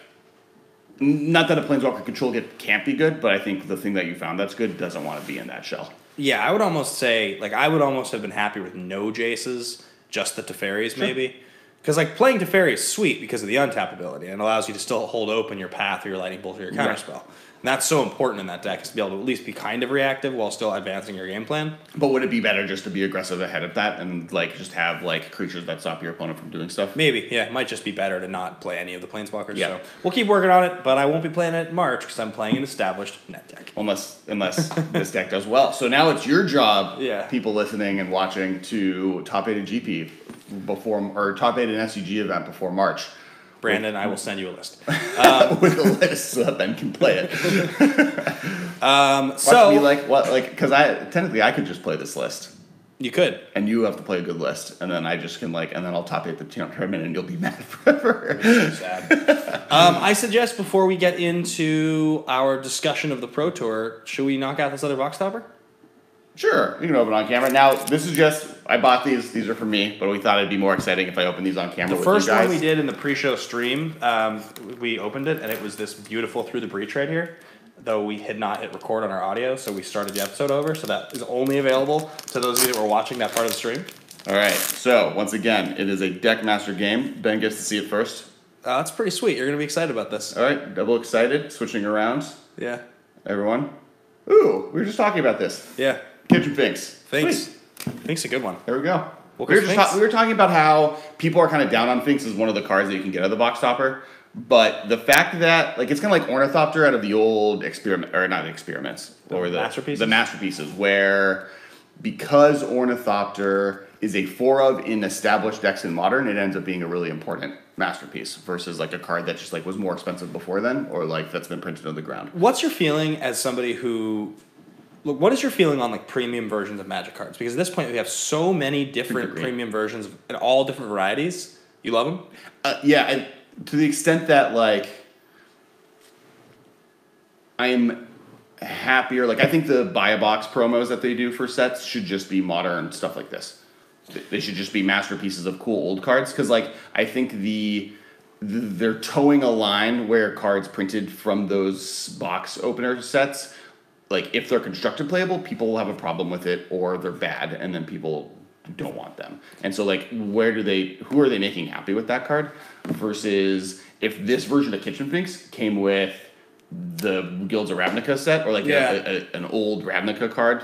Not that a Planeswalker control deck can't be good, but I think the thing that you found that's good doesn't want to be in that shell. Yeah, I would almost say, I would almost have been happy with no Jaces, just the Teferis maybe. Because, playing Teferi is sweet because of the untap ability, and it allows you to still hold open your path or your Lightning Bolt or your Counterspell. And that's so important in that deck, is to be able to at least be kind of reactive while still advancing your game plan. But would it be better just to be aggressive ahead of that and, just have, creatures that stop your opponent from doing stuff? Maybe, yeah. It might just be better to not play any of the Planeswalkers. Yeah. So we'll keep working on it, but I won't be playing it in March because I'm playing an established net deck. Unless this deck does well. So now it's your job, Yeah. people listening and watching, to top 8 a GP or top 8 an SCG event before March. Brandon, I will send you a list. With a list so that Ben can play it. Because technically I could just play this list. You could. And you have to play a good list, and then I just can and then I'll top 8 the tournament, and you'll be mad forever. Sad. I suggest before we get into our discussion of the Pro Tour, should we knock out this other box topper? Sure, you can open on camera. Now, this is I bought these are for me, but we thought it'd be more exciting if I opened these on camera with you guys. The first one we did in the pre-show stream, we opened it, and it was this beautiful Through the Breach right here, though we had not hit record on our audio, so we started the episode over, so that is only available to those of you that were watching that part of the stream. All right, so once again, it is a Deck Master game. Ben gets to see it first. That's pretty sweet. You're going to be excited about this. All right, double excited, switching around. Yeah. Everyone. Ooh, we were just talking about this. Yeah. Kitchen Finks. Finks. Finks a good one. There we go. Well, we were talking about how people are kind of down on Finks as one of the cards that you can get out of the box topper. But the fact that, it's kind of like Ornithopter out of the old experiment, or not experiments, or the masterpieces, where because Ornithopter is a 4 of in established decks in Modern, it ends up being a really important masterpiece versus a card that just was more expensive before then, or that's been printed on the ground. What's your feeling as somebody who... Look, what is your feeling on premium versions of Magic cards? Because at this point we have so many different premium versions in all different varieties. You love them? Yeah, to the extent that I'm happier. I think the buy a box promos that they do for sets should just be Modern stuff like this. They should just be masterpieces of cool old cards, because I think they're towing a line where cards printed from those box opener sets, if they're constructed playable, people will have a problem with it, or they're bad, and then people don't want them. And so, who are they making happy with that card? Versus if this version of Kitchen Finks came with the Guilds of Ravnica set, or an old Ravnica card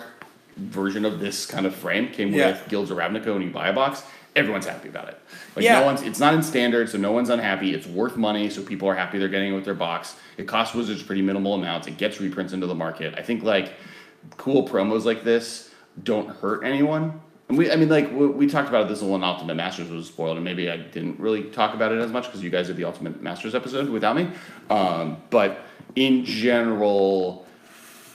version of this kind of frame came with Guilds of Ravnica when you buy a box, everyone's happy about it. It's not in standard, so no one's unhappy. It's worth money, so people are happy they're getting it with their box. It costs Wizards pretty minimal amounts. It gets reprints into the market. I think cool promos like this don't hurt anyone. And we talked about this when Ultimate Masters was spoiled, and maybe I didn't really talk about it as much because you guys did the Ultimate Masters episode without me. But in general,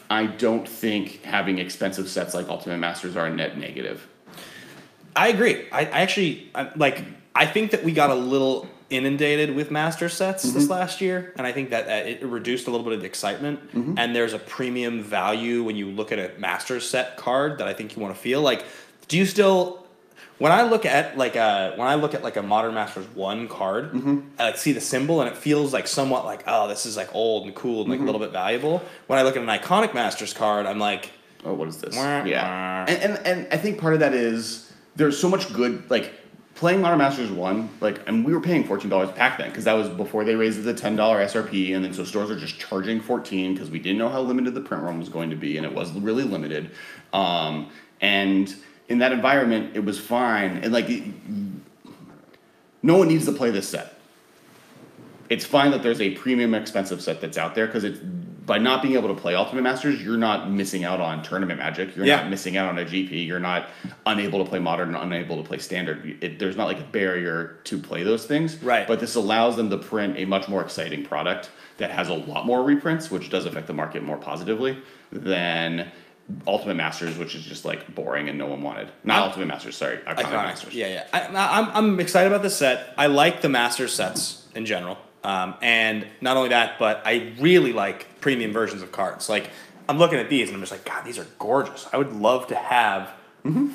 I don't think having expensive sets like Ultimate Masters are a net negative. I agree. I think that we got a little inundated with master sets this last year, and I think that it reduced a little bit of the excitement, and there's a premium value when you look at a master set card that I think you want to feel. Do you still... when I look at like a Modern Masters 1 card, I like see the symbol and it feels like somewhat like, oh, this is like old and cool and like a little bit valuable. When I look at an Iconic Masters card, I'm like, oh, what is this? Wah, Yeah. And I think part of that is there's so much good, like, playing Modern Masters 1, like, and we were paying $14 a pack then, because that was before they raised the $10 SRP, and then so stores are just charging $14 because we didn't know how limited the print run was going to be, and it was really limited. And in that environment, it was fine, and like, no one needs to play this set. It's fine that there's a premium expensive set that's out there, because it's by not being able to play Ultimate Masters, you're not missing out on tournament magic. You're not missing out on a GP. You're not unable to play Modern and unable to play Standard. There's not like a barrier to play those things. Right. But this allows them to print a much more exciting product that has a lot more reprints, which does affect the market more positively than Ultimate Masters, which is just like boring and no one wanted. Not Ultimate Masters, sorry, Iconic Masters. Yeah. I'm excited about this set. I like the Masters sets in general. And not only that, but I really like premium versions of cards. Like, I'm looking at these and I'm just like, God, these are gorgeous. I would love to have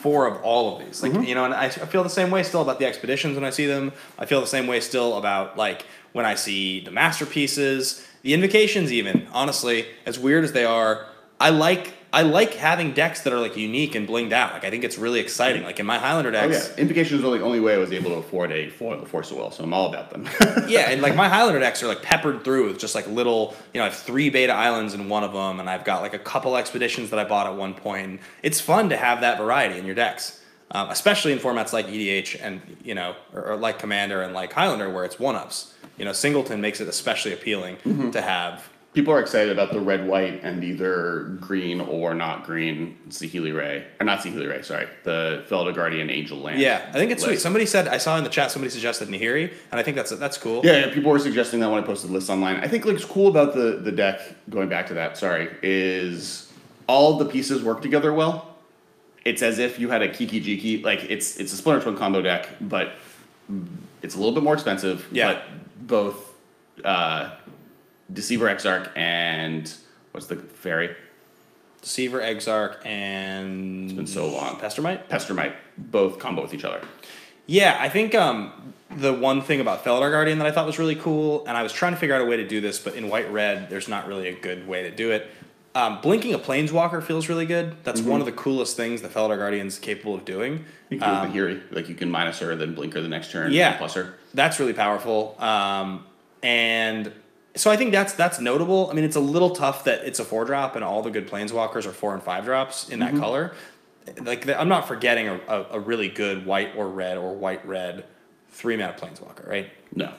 4 of all of these. Like, you know, and I feel the same way still about the expeditions when I see them. I feel the same way still about, like, when I see the masterpieces, the invocations even. Honestly, as weird as they are, I like having decks that are like unique and blinged out. Like, I think it's really exciting. Like in my Highlander decks. Oh yeah, Invocations was the only way I was able to afford a foil Force of Will, so I'm all about them. Yeah, and like my Highlander decks are like peppered through with just like little, you know, I have 3 beta islands in one of them, and I've got like a couple expeditions that I bought at one point. And it's fun to have that variety in your decks, especially in formats like EDH and, you know, or like Commander and like Highlander, where it's one-ups. You know, Singleton makes it especially appealing to have. People are excited about the red, white, and either green or not green Saheeli Ray. Or not Saheeli Ray, sorry. The Felder Guardian Angel Land. Yeah, I think it's sweet. Somebody said, I saw in the chat, somebody suggested Nahiri, and I think that's cool. Yeah, people were suggesting that when I posted lists online. I think what's cool about the deck, going back to that, is all the pieces work together well. It's as if you had a Kiki Jiki, like it's a Splinter Twin combo deck, but it's a little bit more expensive. Yeah. But both Deceiver Exarch and what's the fairy? Deceiver, Exarch, and It's been so long. Pestermite Both combo with each other. Yeah, I think the one thing about Felder Guardian that I thought was really cool, and I was trying to figure out a way to do this, but in white-red, there's not really a good way to do it. Blinking a Planeswalker feels really good. That's one of the coolest things the Felder Guardian's capable of doing. You can do the Nahiri. Like, you can minus her, then blink her the next turn, Yeah, and plus her. That's really powerful. And so I think that's notable. I mean, it's a little tough that it's a 4-drop and all the good Planeswalkers are 4 and 5 drops in that color. Like, I'm not forgetting a really good white or red or white-red 3-mana Planeswalker, right? No.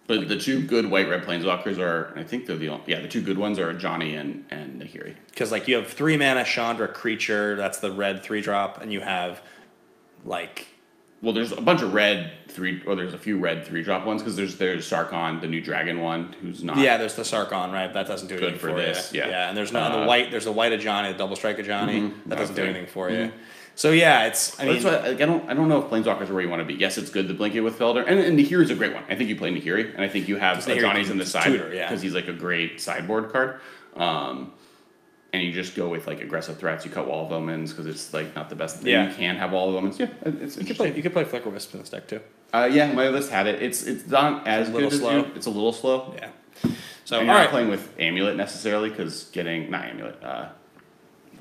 But the 2 good white-red Planeswalkers are, I think they're the only, the 2 good ones are Johnny and Nahiri. Because, like, you have 3-mana Chandra creature, that's the red 3-drop, and you have, like... Well, there's a bunch of red there's a few red 3-drop ones, because there's Sarkon, the new dragon one, who's not... Yeah, there's the Sarkon, right? That doesn't do anything for this, you. yeah. And there's the white of Johnny, the double strike of Johnny, that doesn't do anything for you. So yeah, it's. I mean, that's why, I don't know if Planeswalkers are where you want to be. Yes, it's good to blink it with Felder, and Nahiri's a great one. I think you play Nahiri, and I think you have Johnny's in the side because he's like a great sideboard card. And you just go with like aggressive threats. You cut wall of omens because it's like not the best thing. Yeah. You can have wall of omens. Yeah, it's interesting. You could play Flicker Wisp in this deck too. Yeah, my list had it. It's not as a little good slow. as you. It's a little slow. Yeah. So and you're not playing with Amulet necessarily because getting not Amulet.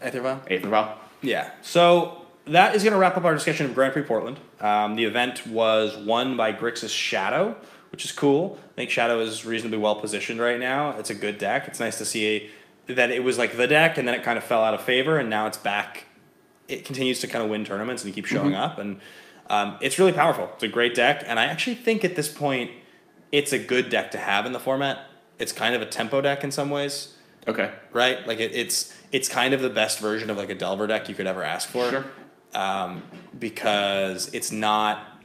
Aether Vial. Aether Vial. Yeah. So that is going to wrap up our discussion of Grand Prix Portland. The event was won by Grixis Shadow, which is cool. I think Shadow is reasonably well positioned right now. It's a good deck. It's nice to see that it was like the deck, and then it kind of fell out of favor, and now it's back. It continues to kind of win tournaments and keep showing up, and it's really powerful. It's a great deck, and I actually think at this point it's a good deck to have in the format. It's kind of a tempo deck in some ways. Okay. Right? Like it's kind of the best version of like a Delver deck you could ever ask for. Sure. Because it's not...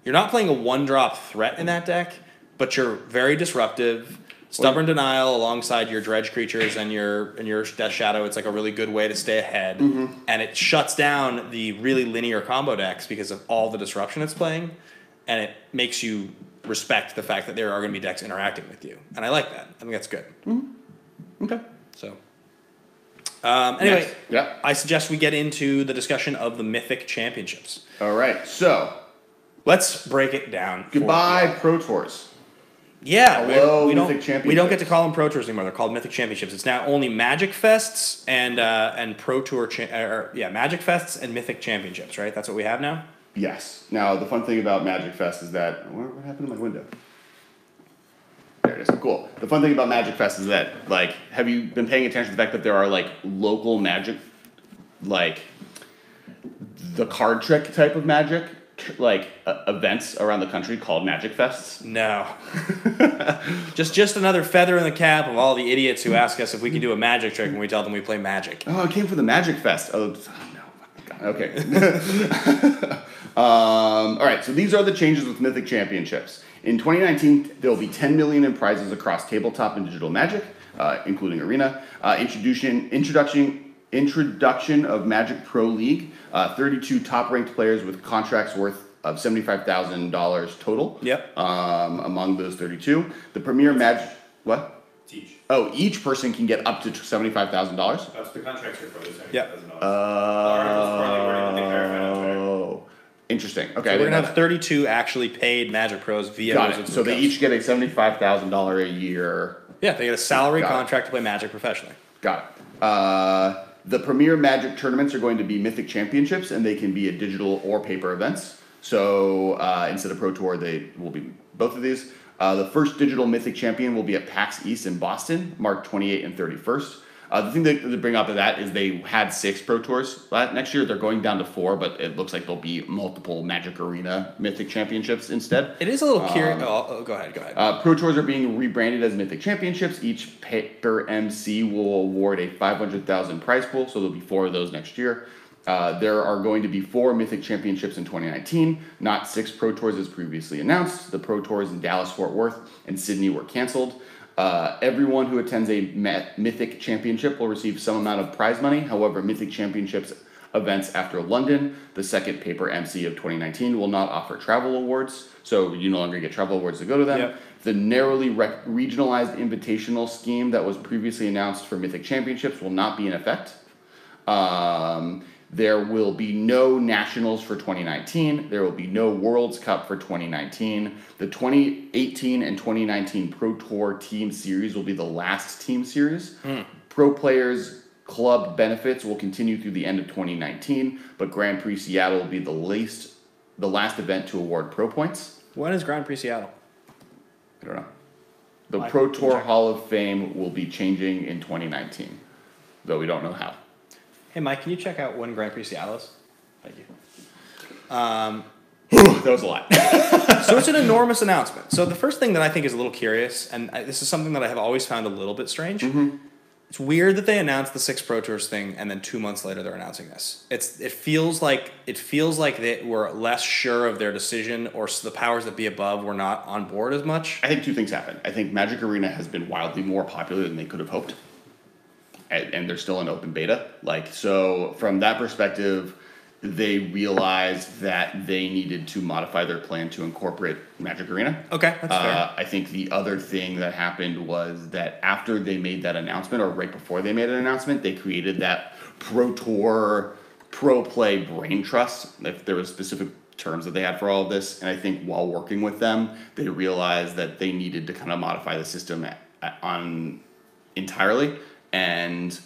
You're not playing a 1-drop threat in that deck, but you're very disruptive. Stubborn Denial alongside your dredge creatures and your Death Shadow, it's like a really good way to stay ahead. And it shuts down the really linear combo decks because of all the disruption it's playing, and it makes you respect the fact that there are going to be decks interacting with you. And I like that. I think that's good. Okay. So, anyway, Yeah. I suggest we get into the discussion of the Mythic Championships. All right, so Let's break it down. goodbye Pro Tours. Yeah, Hello, we don't Mythic Championships. we don't get to call them Pro Tours anymore. They're called Mythic Championships. It's now only Magic Fests and Pro Tour Magic Fests and Mythic Championships, right? That's what we have now. Yes. Now the fun thing about Magic Fest is that what happened to my window? There it is. Cool. The fun thing about Magic Fest is that, like, have you been paying attention to the fact that there are, like, local Magic, like, the card trick type of Magic, like, events around the country called Magic Fests? No. just another feather in the cap of all the idiots who ask us if we can do a magic trick when we tell them we play Magic. Oh, I came for the Magic Fest. Oh no. God. Okay. All right, so these are the changes with Mythic Championships. In 2019, there will be 10 million in prizes across tabletop and digital Magic, including Arena. Introduction of Magic Pro League. 32 top-ranked players with contracts worth of $75,000 total. Yep. Among those 32, the Premier Magic. What? Teach. Oh, each person can get up to $75,000. That's the contracts here for this. Yep. Oh. Interesting. Okay. So we're gonna have 32 actually paid Magic Pros via. Got it. So they each get a $75,000 a year. Yeah, they get a salary contract to play Magic professionally. Got it. The premier Magic tournaments are going to be Mythic Championships, and they can be a digital or paper events. So instead of Pro Tour, they will be both of these. The first digital Mythic Champion will be at PAX East in Boston, March 28th and 31st. The thing that they bring up of that is they had 6 Pro Tours next year. They're going down to 4, but it looks like there'll be multiple Magic Arena Mythic Championships instead. It is a little curious. Go ahead. Pro Tours are being rebranded as Mythic Championships. Each paper MC will award a $500,000 prize pool, so there'll be 4 of those next year. There are going to be 4 Mythic Championships in 2019, not 6 Pro Tours as previously announced. The Pro Tours in Dallas, Fort Worth, and Sydney were canceled. Everyone who attends a Mythic Championship will receive some amount of prize money. However, Mythic Championships events after London, the second paper MC of 2019, will not offer travel awards. So you no longer get travel awards to go to them. Yep. The narrowly regionalized invitational scheme that was previously announced for Mythic Championships will not be in effect. There will be no Nationals for 2019. There will be no Worlds Cup for 2019. The 2018 and 2019 Pro Tour Team Series will be the last team series. Pro Players Club benefits will continue through the end of 2019, but Grand Prix Seattle will be the last event to award pro points. When is Grand Prix Seattle? I don't know. The Pro Tour Hall of Fame will be changing in 2019, though we don't know how. Hey, Mike, can you check out when Grand Prix Seattle is? Thank you. That was a lot. So it's an enormous announcement. So the first thing that I think is a little curious, and this is something that I have always found a little bit strange. Mm-hmm. It's weird that they announced the 6 Pro Tours thing, and then 2 months later they're announcing this. It feels like they were less sure of their decision, or the powers that be above were not on board as much. I think 2 things happened. I think Magic Arena has been wildly more popular than they could have hoped. And they're still in open beta. So from that perspective, they realized that they needed to modify their plan to incorporate Magic Arena. Okay, that's fair. I think the other thing that happened was that after they made that announcement, or right before they made an announcement, they created that Pro Tour, Pro Play brain trust. If there were specific terms that they had for all of this, and I think while working with them, they realized that they needed to kind of modify the system entirely. And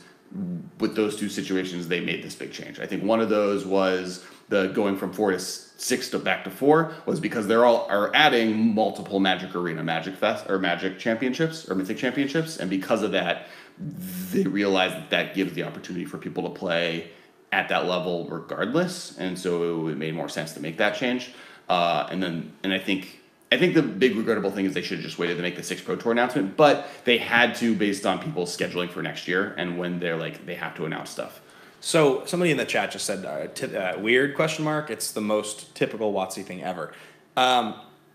with those 2 situations, they made this big change. I think one of those was the going from 4 to 6 to back to 4 was because they're adding multiple Magic Arena Magic Fest or Magic Championships or Mythic Championships, and because of that, they realized that gives the opportunity for people to play at that level regardless, and so it made more sense to make that change. And I think the big regrettable thing is they should have just waited to make the 6 Pro Tour announcement, but they had to based on people's scheduling for next year and when they're they have to announce stuff. So somebody in the chat just said, weird question mark. It's the most typical WotC thing ever.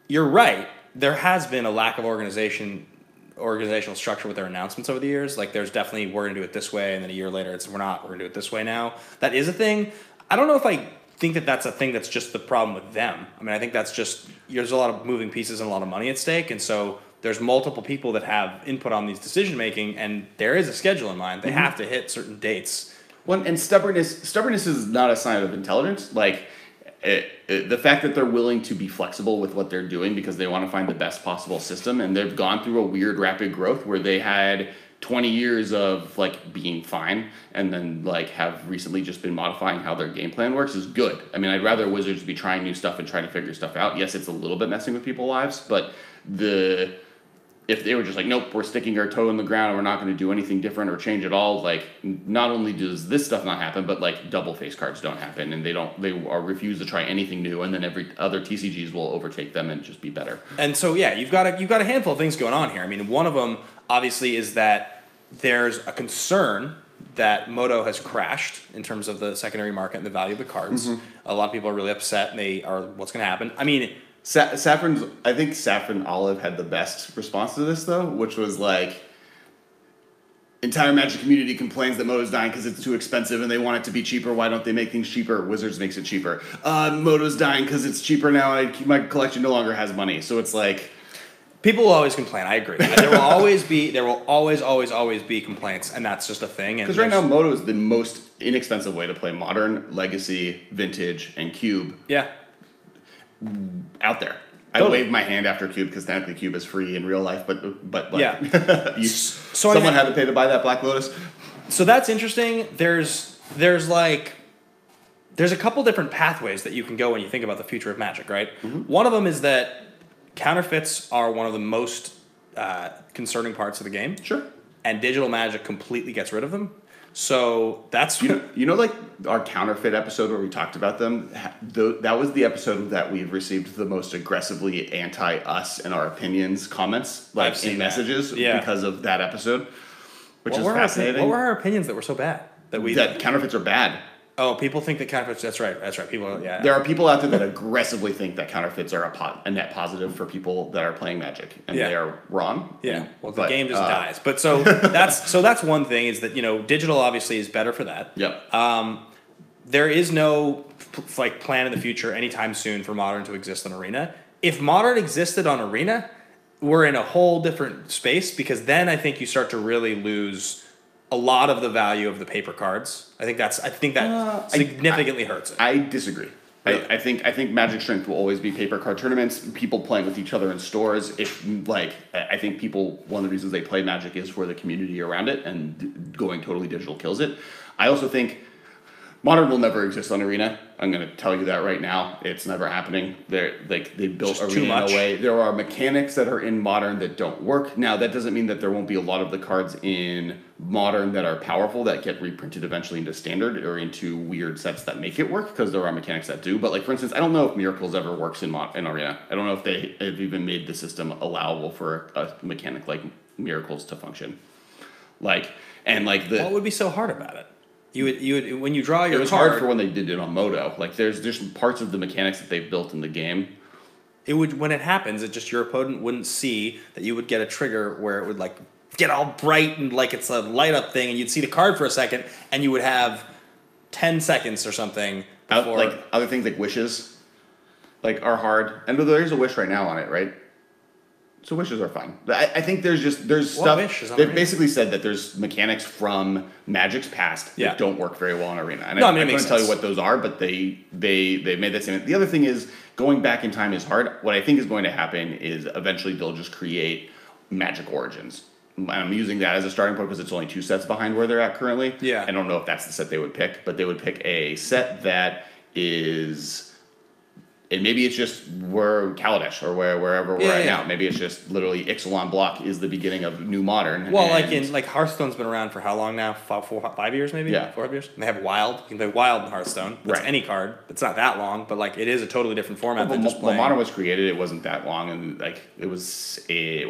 You're right. There has been a lack of organizational structure with their announcements over the years. There's definitely, we're going to do it this way, and then a year later we're going to do it this way now. That is a thing. I don't know if I think that that's a thing that's just the problem with them. I mean, I think that's just, there's a lot of moving pieces and a lot of money at stake, and so there's multiple people that have input on these decision making, and there is a schedule in mind. They have to hit certain dates. Well, and stubbornness is not a sign of intelligence. the fact that they're willing to be flexible with what they're doing because they want to find the best possible system, and they've gone through a weird rapid growth where they had 20 years of like being fine and then like have recently just been modifying how their game plan works is good. I mean, I'd rather Wizards be trying new stuff and trying to figure stuff out. Yes, it's a little bit messing with people's lives, but if they were just like, nope, we're sticking our toe in the ground and we're not going to do anything different or change at all, like, not only does this stuff not happen, but like double face cards don't happen, and they refuse to try anything new, and then every other TCGs will overtake them and just be better. And so yeah, you've got a handful of things going on here. I mean, one of them obviously is that there's a concern that Moto has crashed in terms of the secondary market and the value of the cards. Mm-hmm. A lot of people are really upset, and they are, what's going to happen? I mean, I think Saffron Olive had the best response to this, though, which was like, entire Magic community complains that Moto's dying because it's too expensive and they want it to be cheaper. Why don't they make things cheaper? Wizards makes it cheaper. Moto's dying because it's cheaper now and my collection no longer has money. So it's like... People will always complain. I agree. There will always be complaints, and that's just a thing. Because right now, Moto is the most inexpensive way to play Modern, Legacy, Vintage, and Cube. Yeah. Out there. Totally. I waved my hand after Cube because technically Cube is free in real life, but yeah. Someone had to pay to buy that Black Lotus. So that's interesting. There's a couple different pathways that you can go when you think about the future of Magic, right? Mm-hmm. One of them is that counterfeits are one of the most concerning parts of the game. Sure. And digital Magic completely gets rid of them. So that's... You know, like our counterfeit episode where we talked about them? That was the episode that we've received the most aggressively anti-us and our opinions comments, like in messages, because of that episode, which is fascinating. What were our opinions that were so bad? That counterfeits are bad. Oh, people think that counterfeits... That's right. People, yeah. There are people out there that aggressively think that counterfeits are a net positive for people that are playing Magic, and they are wrong. Yeah. Well, the game just dies. But so that's one thing, is that, you know, digital obviously is better for that. Yep. There is no plan in the future anytime soon for Modern to exist on Arena. If Modern existed on Arena, we're in a whole different space, because then I think you start to really lose a lot of the value of the paper cards. I think that significantly hurts it. I disagree. Really? I think Magic Strength will always be paper card tournaments, people playing with each other in stores. I think one of the reasons they play Magic is for the community around it, and going totally digital kills it. I also think Modern will never exist on Arena. I'm going to tell you that right now. It's never happening. They built just Arena in a way. There are mechanics that are in Modern that don't work. Now, that doesn't mean that there won't be a lot of the cards in Modern that are powerful that get reprinted eventually into Standard or into weird sets that make it work, because there are mechanics that do. But, like, for instance, I don't know if Miracles ever works in Arena. I don't know if they have even made the system allowable for a mechanic like Miracles to function. What would be so hard about it? You would when you draw your card. It was hard for when they did it on Moto. Like, there's parts of the mechanics that they've built in the game. It would, when it happens, it just, your opponent wouldn't see that you would get a trigger where it would like get all bright and like it's a light up thing, and you'd see the card for a second, and you would have 10 seconds or something before. Like other things like wishes, like, are hard. And there's a wish right now on it, right? So wishes are fine. I think there's stuff. They've basically said that there's mechanics from Magic's past that don't work very well in Arena. And I'm not going to tell you what those are, but they made that statement. The other thing is, going back in time is hard. What I think is going to happen is eventually they'll just create Magic Origins. I'm using that as a starting point because it's only 2 sets behind where they're at currently. Yeah. I don't know if that's the set they would pick, but they would pick a set that is... And maybe it's just we're Kaladesh or wherever we're at now. Maybe it's just literally Ixalan block is the beginning of New Modern. Well, Hearthstone's been around for how long now? 5 years maybe? Yeah. 4 years? And they have Wild. You can play Wild in Hearthstone. That's any card. It's not that long, but like it is a totally different format than just playing. When Modern was created, it wasn't that long, and like it was 8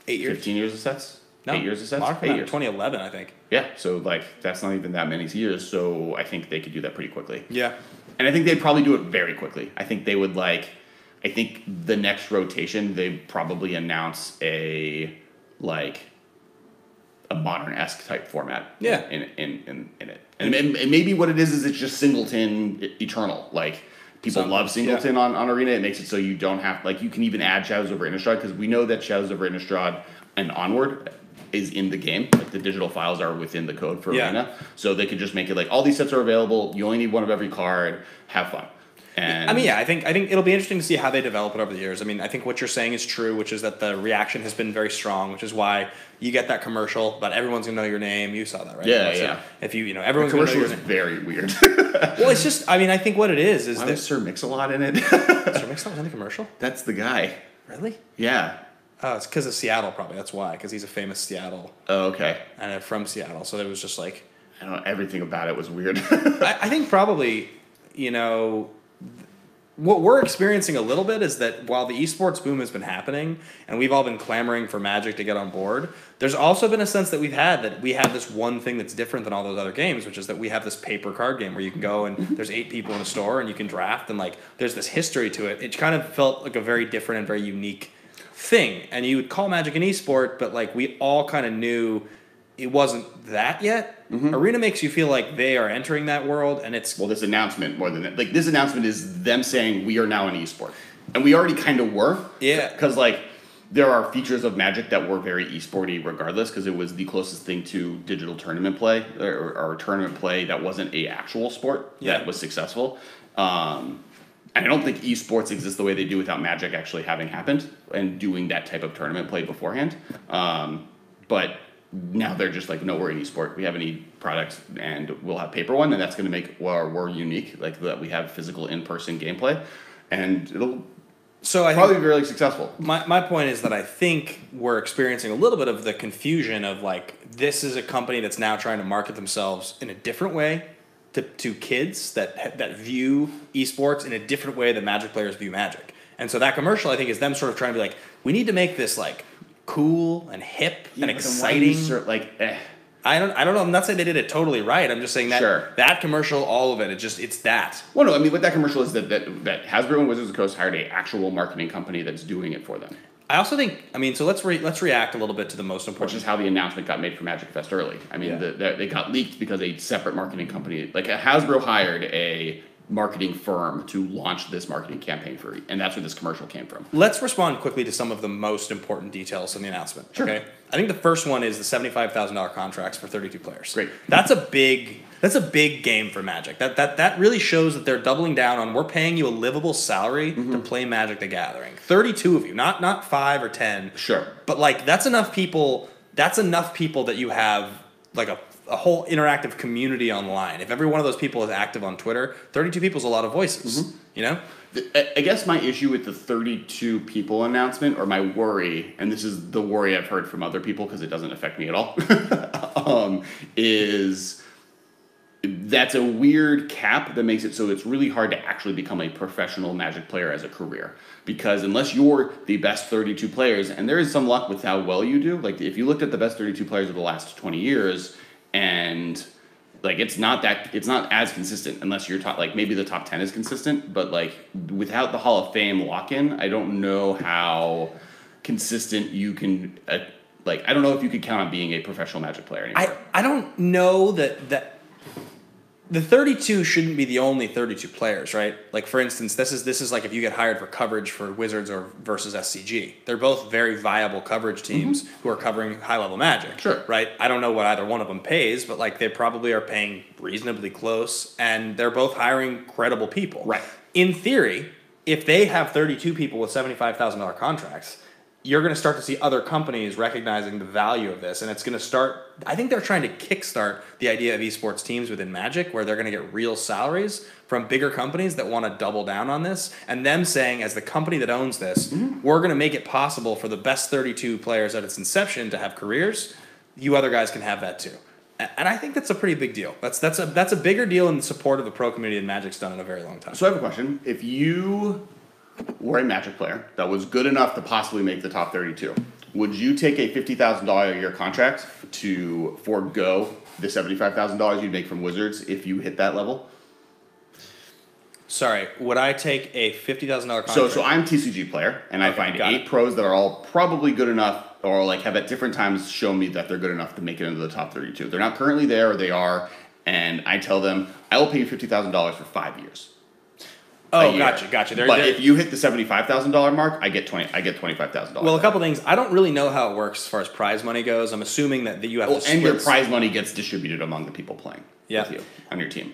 years? 15 years of sets? No. 8 years of sets? Modern 8 years. 2011, I think. Yeah, so like that's not even that many years, so I think they could do that pretty quickly. Yeah. And I think they'd probably do it very quickly. I think they would I think the next rotation, they'd probably announce a Modern-esque type format. Yeah. In it. And maybe what it is it's just Singleton Eternal. Like, people love Singleton on Arena. It makes it so you don't have, you can even add Shadows over Innistrad, because we know that Shadows over Innistrad and Onward is in the game. Like, the digital files are within the code for Arena. So they could just make it all these sets are available. You only need one of every card. Have fun. And I mean, yeah, I think it'll be interesting to see how they develop it over the years. I mean, I think what you're saying is true, which is that the reaction has been very strong, which is why you get that commercial, but everyone's gonna know your name. You saw that, right? Yeah, So yeah. If you the everyone's gonna know commercial your is name. very weird. Well, it's just, I mean, I think what it is Why that was Sir Mix-a-Lot in it? Sir Mix-a-Lot was in the commercial. That's the guy. Really? Yeah. Oh, it's because of Seattle, probably. That's why, because he's a famous Seattle Oh, okay. and from Seattle. So it was just like, I don't know. Everything about it was weird. I think probably, what we're experiencing a little bit is that while the esports boom has been happening and we've all been clamoring for Magic to get on board, there's also been a sense that we have this one thing that's different than all those other games, which is that we have this paper card game where you can go and there's 8 people in a store and you can draft and like there's this history to it. It kind of felt like a very different and very unique thing. And you would call Magic an esport, but like we all kind of knew it wasn't that yet. Arena makes you feel like they are entering that world, and it's Well, this announcement more than that. Like, this announcement is them saying we are now an esport. And we already kind of were. Yeah. Because, like, there are features of Magic that were very esporty regardless, because it was the closest thing to digital tournament play, or tournament play that wasn't a actual sport that was successful. And I don't think esports exist the way they do without Magic actually having happened and doing that type of tournament play beforehand. But now they're just like, no, we're an esport. We have any products, and we'll have paper one, and that's going to make we're unique, like that we have physical in-person gameplay, and it'll probably be really successful. My point is that I think we're experiencing a little bit of the confusion of like this is a company that's now trying to market themselves in a different way to kids that view esports in a different way that Magic players view Magic. And so that commercial, I think, is them sort of trying to be like, we need to make this like cool and hip and exciting. I don't know. I'm not saying they did it totally right. I'm just saying that that commercial, all of it, it's that. Well, no, I mean, what that commercial is that Hasbro and Wizards of the Coast hired a actual marketing company that's doing it for them. I also think, I mean, so let's react a little bit to the most important. Which is how the announcement got made for Magic Fest early. I mean, they got leaked because a separate marketing company, like Hasbro hired a marketing firm to launch this marketing campaign for, and that's where this commercial came from. Let's respond quickly to some of the most important details in the announcement. Sure. Okay. I think the first one is the $75,000 contracts for 32 players. Great. That's a big game for Magic. That really shows that they're doubling down on we're paying you a livable salary to play Magic the Gathering. 32 of you, not 5 or 10. Sure. But like that's enough people that you have like a whole interactive community online. If every one of those people is active on Twitter, 32 people is a lot of voices, you know? I guess my issue with the 32 people announcement, or my worry, and this is the worry I've heard from other people because it doesn't affect me at all, is that's a weird cap that makes it so it's really hard to actually become a professional Magic player as a career. Because unless you're the best 32 players, and there is some luck with how well you do, like if you looked at the best 32 players of the last 20 years, and like it's not as consistent unless you're top, like maybe the top 10 is consistent, but like without the Hall of Fame lock-in, I don't know how consistent you can like I don't know if you could count on being a professional Magic player anymore. I don't know that the 32 shouldn't be the only 32 players, right? Like for instance, this is like if you get hired for coverage for Wizards or versus SCG. They're both very viable coverage teams who are covering high-level Magic. Sure. Right? I don't know what either one of them pays, but like they probably are paying reasonably close, and they're both hiring credible people. Right. In theory, if they have 32 people with $75,000 contracts, you're going to start to see other companies recognizing the value of this, and it's going to start. I think they're trying to kickstart the idea of esports teams within Magic, where they're going to get real salaries from bigger companies that want to double down on this, and them saying, as the company that owns this, we're going to make it possible for the best 32 players at its inception to have careers. You other guys can have that too, and I think that's a pretty big deal. That's a bigger deal in support of the pro community than Magic's done in a very long time. So I have a question. If you were a Magic player that was good enough to possibly make the top 32, would you take a $50,000 a year contract to forego the $75,000 you'd make from Wizards if you hit that level? Sorry, would I take a $50,000 contract? So I'm a TCG player, and I find 8 it. pros that are all probably good enough, or like have at different times shown me that they're good enough to make it into the top 32. They're not currently there, or they are, and I tell them, I will pay you $50,000 for 5 years. Oh, gotcha. But if you hit the $75,000 mark, I get $25,000. Well, a couple things. I don't really know how it works as far as prize money goes. I'm assuming that you have to split. And your prize money gets distributed among the people playing with you on your team.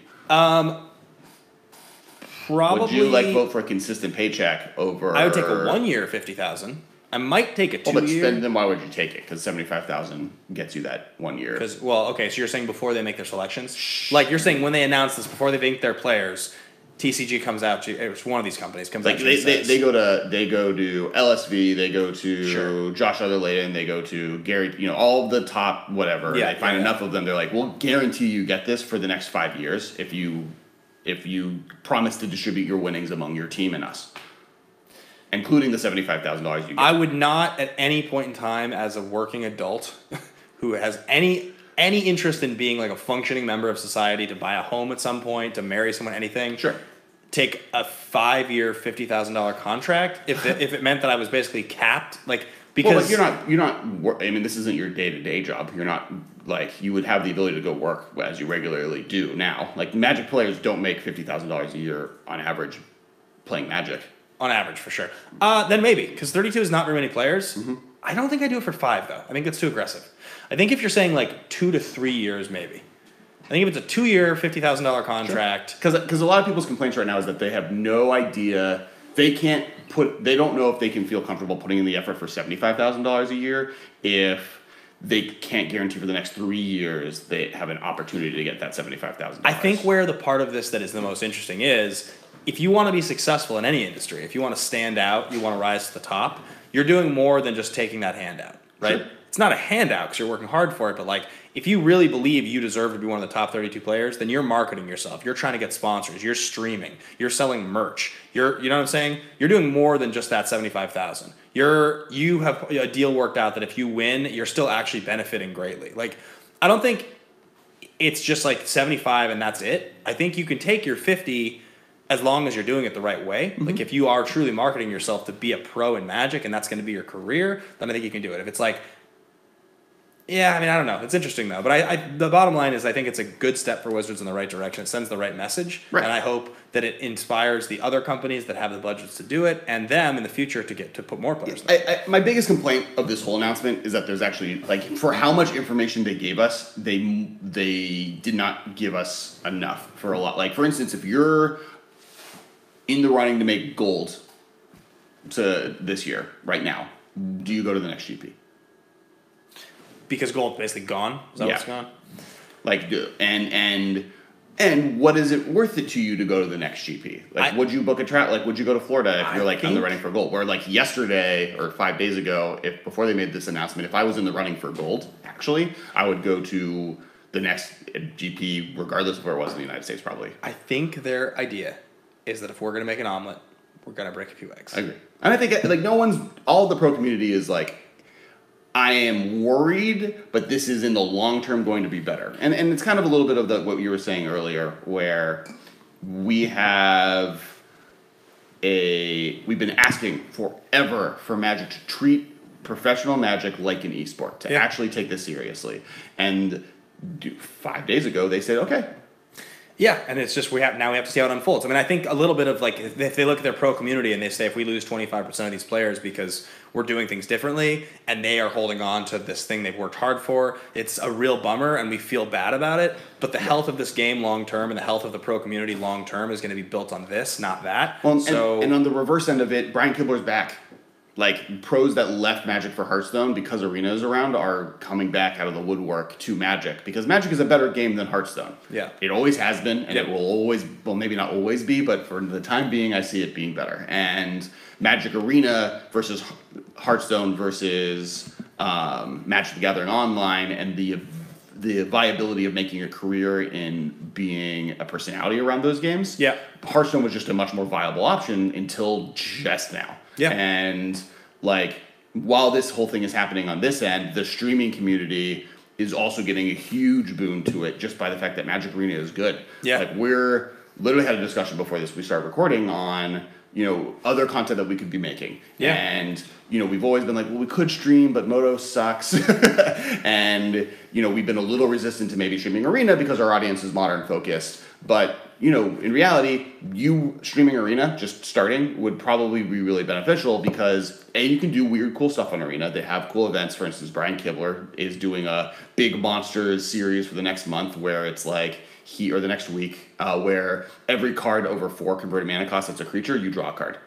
Probably. Would you like vote for a consistent paycheck over? I would take a 1 year 50,000. I might take a 2 year. Then why would you take it? Because 75,000 gets you that 1 year. Because okay, so you're saying before they make their selections, like you're saying when they announce this, before they make their players, TCG comes out to it's one of these companies comes out to you and says, they go to LSV, they go to Sure. Josh Otherlayden, they go to Gary, all the top whatever. Yeah, they find yeah. enough of them. They're like, we'll guarantee you get this for the next 5 years if you promise to distribute your winnings among your team and us, including the $75,000 you get. I would not at any point in time as a working adult who has any interest in being like a functioning member of society, to buy a home at some point, to marry someone, anything. Sure. Take a 5-year $50,000 contract if it meant that I was basically capped, because you're not. I mean, this isn't your day-to-day job. You're not you would have the ability to go work as you regularly do now. Like Magic players don't make $50,000 a year on average playing Magic. on average for sure. Then maybe, because 32 is not very many players. Mm-hmm. I don't think I do it for 5 though. I think it's too aggressive. I think if you're saying like 2 to 3 years, maybe. I think if it's a 2-year, $50,000 contract. Because a lot of people's complaints right now is that they have no idea. They don't know if they can feel comfortable putting in the effort for $75,000 a year if they can't guarantee for the next 3 years they have an opportunity to get that $75,000. I think where the part of this that is the most interesting is if you want to be successful in any industry, if you want to stand out, you want to rise to the top, you're doing more than just taking that handout, right? Sure. It's not a handout because you're working hard for it, but like if you really believe you deserve to be one of the top 32 players, then you're marketing yourself. You're trying to get sponsors. You're streaming. You're selling merch. You know what I'm saying? You're doing more than just that 75,000. You have a deal worked out that if you win, you're still actually benefiting greatly. Like I don't think it's just like 75 and that's it. I think you can take your 50 as long as you're doing it the right way. Mm-hmm. Like if you are truly marketing yourself to be a pro in Magic and that's going to be your career, then I think you can do it. If it's like, yeah, I mean, I don't know. It's interesting though. But the bottom line is I think it's a good step for Wizards in the right direction. It sends the right message. Right. And I hope that it inspires the other companies that have the budgets to do it and them in the future to put more players in. My biggest complaint of this whole announcement is that there's actually, like, for how much information they gave us, they did not give us enough for a lot. Like, for instance, if you're in the running to make gold to this year, right now, do you go to the next GP? Because gold's basically gone? Is that what's gone? Like, and what is it worth it to you to go to the next GP? Like, would you book a trip? Like, would you go to Florida if you're like in the running for gold? Where like yesterday or 5 days ago, before they made this announcement, if I was in the running for gold, actually, I would go to the next GP, regardless of where it was in the United States, probably. I think their idea is that if we're going to make an omelet, we're going to break a few eggs. I agree. And I think like all the pro community is like, I am worried, but this is in the long term going to be better. And it's kind of a little bit of what you were saying earlier, where we've been asking forever for Magic to treat professional Magic like an esport, to actually take this seriously. And 5 days ago, they said, okay. Yeah, and it's just we have to see how it unfolds. I mean, I think a little bit of like if they look at their pro community and they say if we lose 25% of these players because we're doing things differently and they are holding on to this thing they've worked hard for, it's a real bummer and we feel bad about it. But the health of this game long term and the health of the pro community long term is going to be built on this, not that. Well, and on the reverse end of it, Brian Kibler's back. Like, pros that left Magic for Hearthstone because Arena is around are coming back out of the woodwork to Magic. Because Magic is a better game than Hearthstone. Yeah. It always has been, and it will always, well, maybe not always be, but for the time being, I see it being better. And Magic Arena versus Hearthstone versus Magic the Gathering Online and the viability of making a career in being a personality around those games. Yeah. Hearthstone was just a much more viable option until just now. Yeah. And like while this whole thing is happening on this end, the streaming community is also getting a huge boon to it just by the fact that Magic Arena is good. Yeah. Like we're literally had a discussion before we started recording on, other content that we could be making. Yeah. And, we've always been like, well, we could stream, but Moto sucks. And, we've been a little resistant to maybe streaming Arena because our audience is modern focused. But, in reality, you streaming Arena, just starting, would probably be really beneficial because, you can do weird, cool stuff on Arena. They have cool events. For instance, Brian Kibler is doing a big Monsters series for the next month where it's like or the next week, where every card over 4 converted mana cost that's a creature, you draw a card.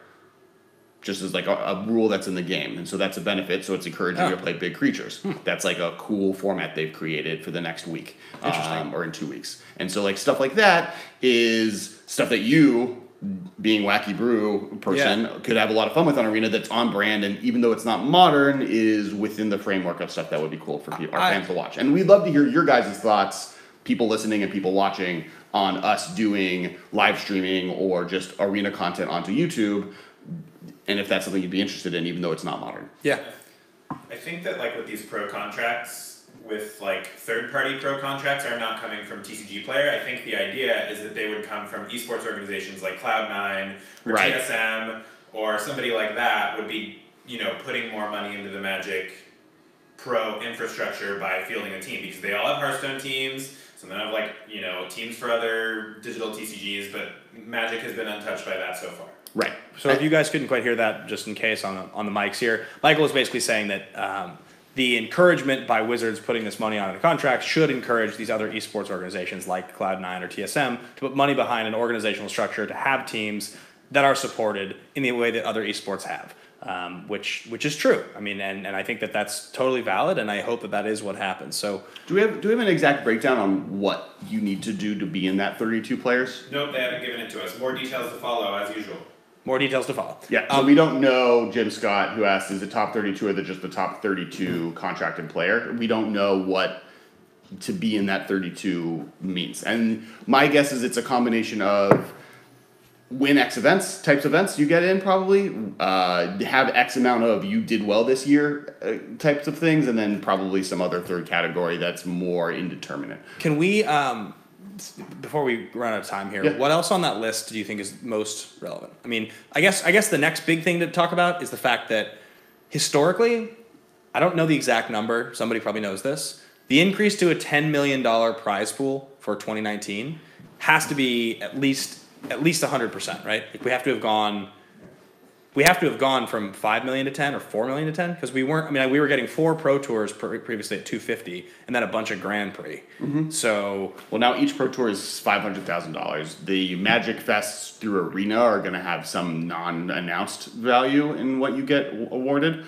Just as like a rule that's in the game. And so that's a benefit, so it's encouraging you to play big creatures. That's like a cool format they've created for the next week. Or in 2 weeks. And so like stuff like that is stuff that you, being Wacky Brew person, could have a lot of fun with on Arena that's on brand, and even though it's not modern, is within the framework of stuff that would be cool for our fans to watch. And we'd love to hear your guys' thoughts, people listening and people watching, on us doing live streaming or just Arena content onto YouTube, and if that's something you'd be interested in, even though it's not modern. Yeah. I think that like with these pro contracts, with like third-party pro contracts are not coming from TCG Player. I think the idea is that they would come from esports organizations like Cloud9 or TSM or somebody like that would be, putting more money into the Magic pro infrastructure by fielding a team, because they all have Hearthstone teams. Some of them have like, teams for other digital TCGs, but Magic has been untouched by that so far. Right. So if you guys couldn't quite hear that, just in case on the mics here, Michael was basically saying that the encouragement by Wizards putting this money on the contract should encourage these other esports organizations like Cloud9 or TSM to put money behind an organizational structure to have teams that are supported in the way that other esports have, which is true. I mean, and I think that that's totally valid, and I hope that is what happens. So do we have an exact breakdown on what you need to do to be in that 32 players? Nope, they haven't given it to us. More details to follow as usual. More details to follow. Yeah, so we don't know, Jim Scott, who asked, is the top 32 or just the top 32 contracted player? We don't know what to be in that 32 means. And my guess is it's a combination of win X types events you get in probably, have X amount of you did well this year types of things, and then probably some other third category that's more indeterminate. Can we... before we run out of time here, what else on that list do you think is most relevant? I mean, I guess the next big thing to talk about is the fact that historically, I don't know the exact number, somebody probably knows this, the increase to a $10 million prize pool for 2019 has to be at least 100%, right? Like we have to have gone from 5 million to 10 or 4 million to 10, because we were getting 4 Pro Tours previously at 250 and then a bunch of Grand Prix. So, well, now each Pro Tour is $500,000. The Magic Fests through Arena are going to have some non-announced value in what you get awarded.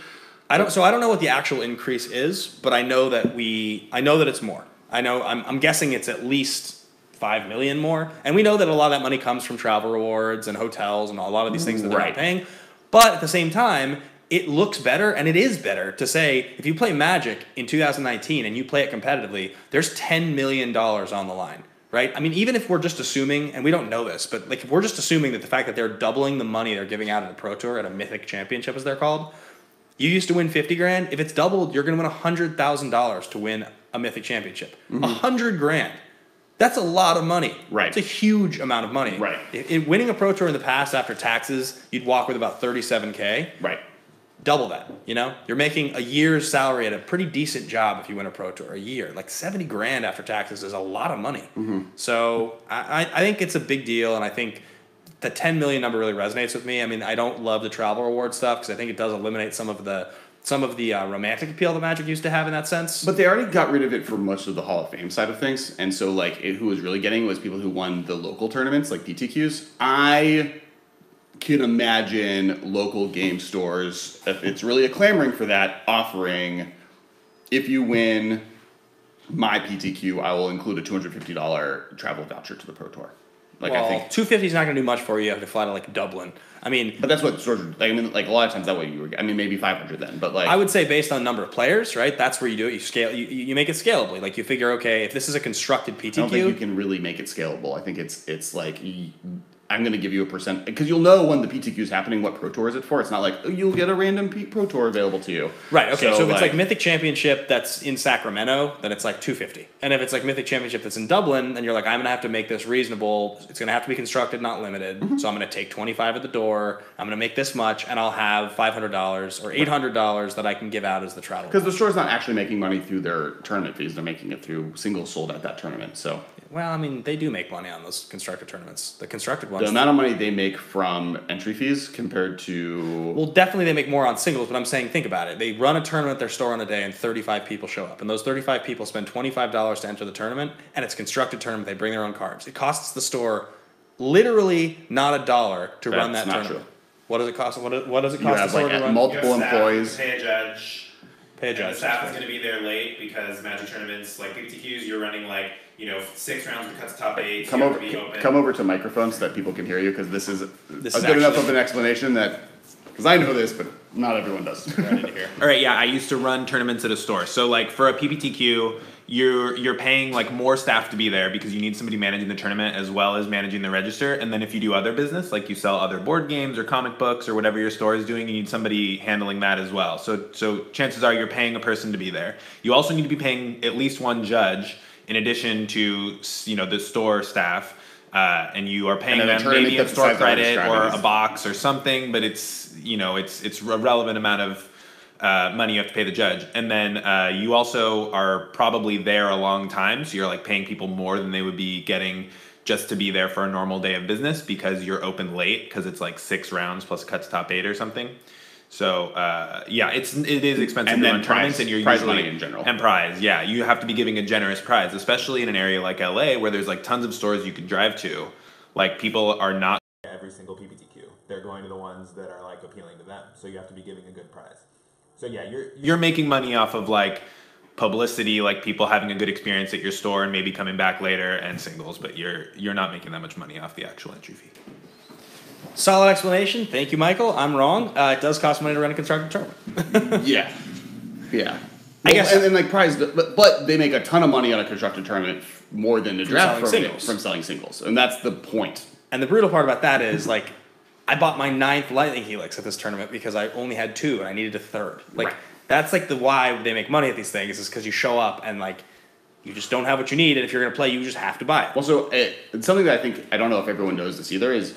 I don't know what the actual increase is, but I know that it's more. I'm guessing it's at least 5 million more, and we know that a lot of that money comes from travel rewards and hotels and a lot of these things that they're not paying. But at the same time, it looks better, and it is better to say, if you play Magic in 2019 and you play it competitively, there's $10 million on the line, right? I mean, even if we're just assuming, and we don't know this, but like if we're just assuming that the fact that they're doubling the money they're giving out at a Pro Tour, at a Mythic Championship as they're called, you used to win 50 grand. If it's doubled, you're going to win $100,000 to win a Mythic Championship. $100 grand. That's a lot of money. Right. It's a huge amount of money. Right. In winning a Pro Tour in the past after taxes, you'd walk with about $37K. Right. Double that, You're making a year's salary at a pretty decent job if you win a Pro Tour a year. Like 70 grand after taxes is a lot of money. So I think it's a big deal, and I think the 10 million number really resonates with me. I mean, I don't love the travel reward stuff because I think it does eliminate some of the romantic appeal that Magic used to have in that sense. But they already got rid of it for most of the Hall of Fame side of things. And so, who was really getting was people who won the local tournaments, like PTQs. I can imagine local game stores, if it's really a clamoring for that, offering, if you win my PTQ, I will include a $250 travel voucher to the Pro Tour. I think $250 is not going to do much for you. You have to fly to Dublin. I mean, but that's what stores a lot of times that way you were. I mean, maybe 500 then, but I would say based on number of players, right? That's where you do it. You scale. You make it scalably. Like you figure, okay, if this is a constructed PTQ, I don't think you can really make it scalable. I think it's like I'm going to give you a percent, because you'll know when the PTQ is happening what Pro Tour is it for. It's not like you'll get a random Pro Tour available to you. Right. Okay. So if it's like Mythic Championship that's in Sacramento, then it's like $250. And if it's like Mythic Championship that's in Dublin, then you're like, I'm going to have to make this reasonable. It's going to have to be constructed, not limited. So I'm going to take 25 at the door. I'm going to make this much, and I'll have $500 or $800 that I can give out as the travel. Because the store's not actually making money through their tournament fees. They're making it through singles sold at that tournament. So Well, I mean, they do make money on those constructed tournaments. The constructed ones. The amount of money they make from entry fees compared to... Well, definitely they make more on singles, but I'm saying think about it. They run a tournament at their store on a day and 35 people show up. And those 35 people spend $25 to enter the tournament, and it's a constructed tournament. They bring their own cards. It costs the store literally not $1 to run that not tournament. true. What does it cost? What does it You cost the have store like to run? multiple You have staff, employees. Pay a judge. Pay a And judge. the staff is going to be there late because Magic tournaments, like PPTQs, you're running like, 6 rounds to cut to top 8. Come you over, have to be open. come over to microphone so that people can hear you, because this is This a is good enough actually- of an explanation that, because I know this, but not everyone does. Ready to hear. All right, yeah, I used to run tournaments at a store. So like for a PPTQ, you're paying like more staff to be there because you need somebody managing the tournament as well as managing the register. And then if you do other business, like you sell other board games or comic books or whatever your store is doing, you need somebody handling that as well. So chances are you're paying a person to be there. You also need to be paying at least one judge in addition to the store staff. And you are paying And then a them tournament maybe a that's the store size that I'm credit or describing a is- box or something, but it's a relevant amount of money you have to pay the judge. And then you also are probably there a long time, so you're like paying people more than they would be getting just to be there for a normal day of business because you're open late because it's like 6 rounds plus cuts top 8 or something. So it is expensive And to then run tournaments, prize- and you're prize usually money in general. and prize. Yeah, you have to be giving a generous prize, especially in an area like LA where there's like tons of stores you could drive to. Like people are not every single PPTQ. They're going to the ones that are like appealing to them. So you have to be giving a good prize. So yeah, you're making money off of like publicity, like people having a good experience at your store and maybe coming back later, and singles, but you're not making that much money off the actual entry fee. Solid explanation. Thank you, Michael. I'm wrong. It does cost money to run a constructed tournament. Yeah. I guess- and like prize, but they make a ton of money on a constructed tournament more than the draft selling singles. from selling singles, and that's the point. And the brutal part about that is, like, I bought my 9th Lightning Helix at this tournament because I only had 2 and I needed a 3rd. Like, Right. that's like the why they make money at these things is because you show up and like you just don't have what you need, and if you're gonna play, you just have to buy it. Also, something that I don't know if everyone knows this either is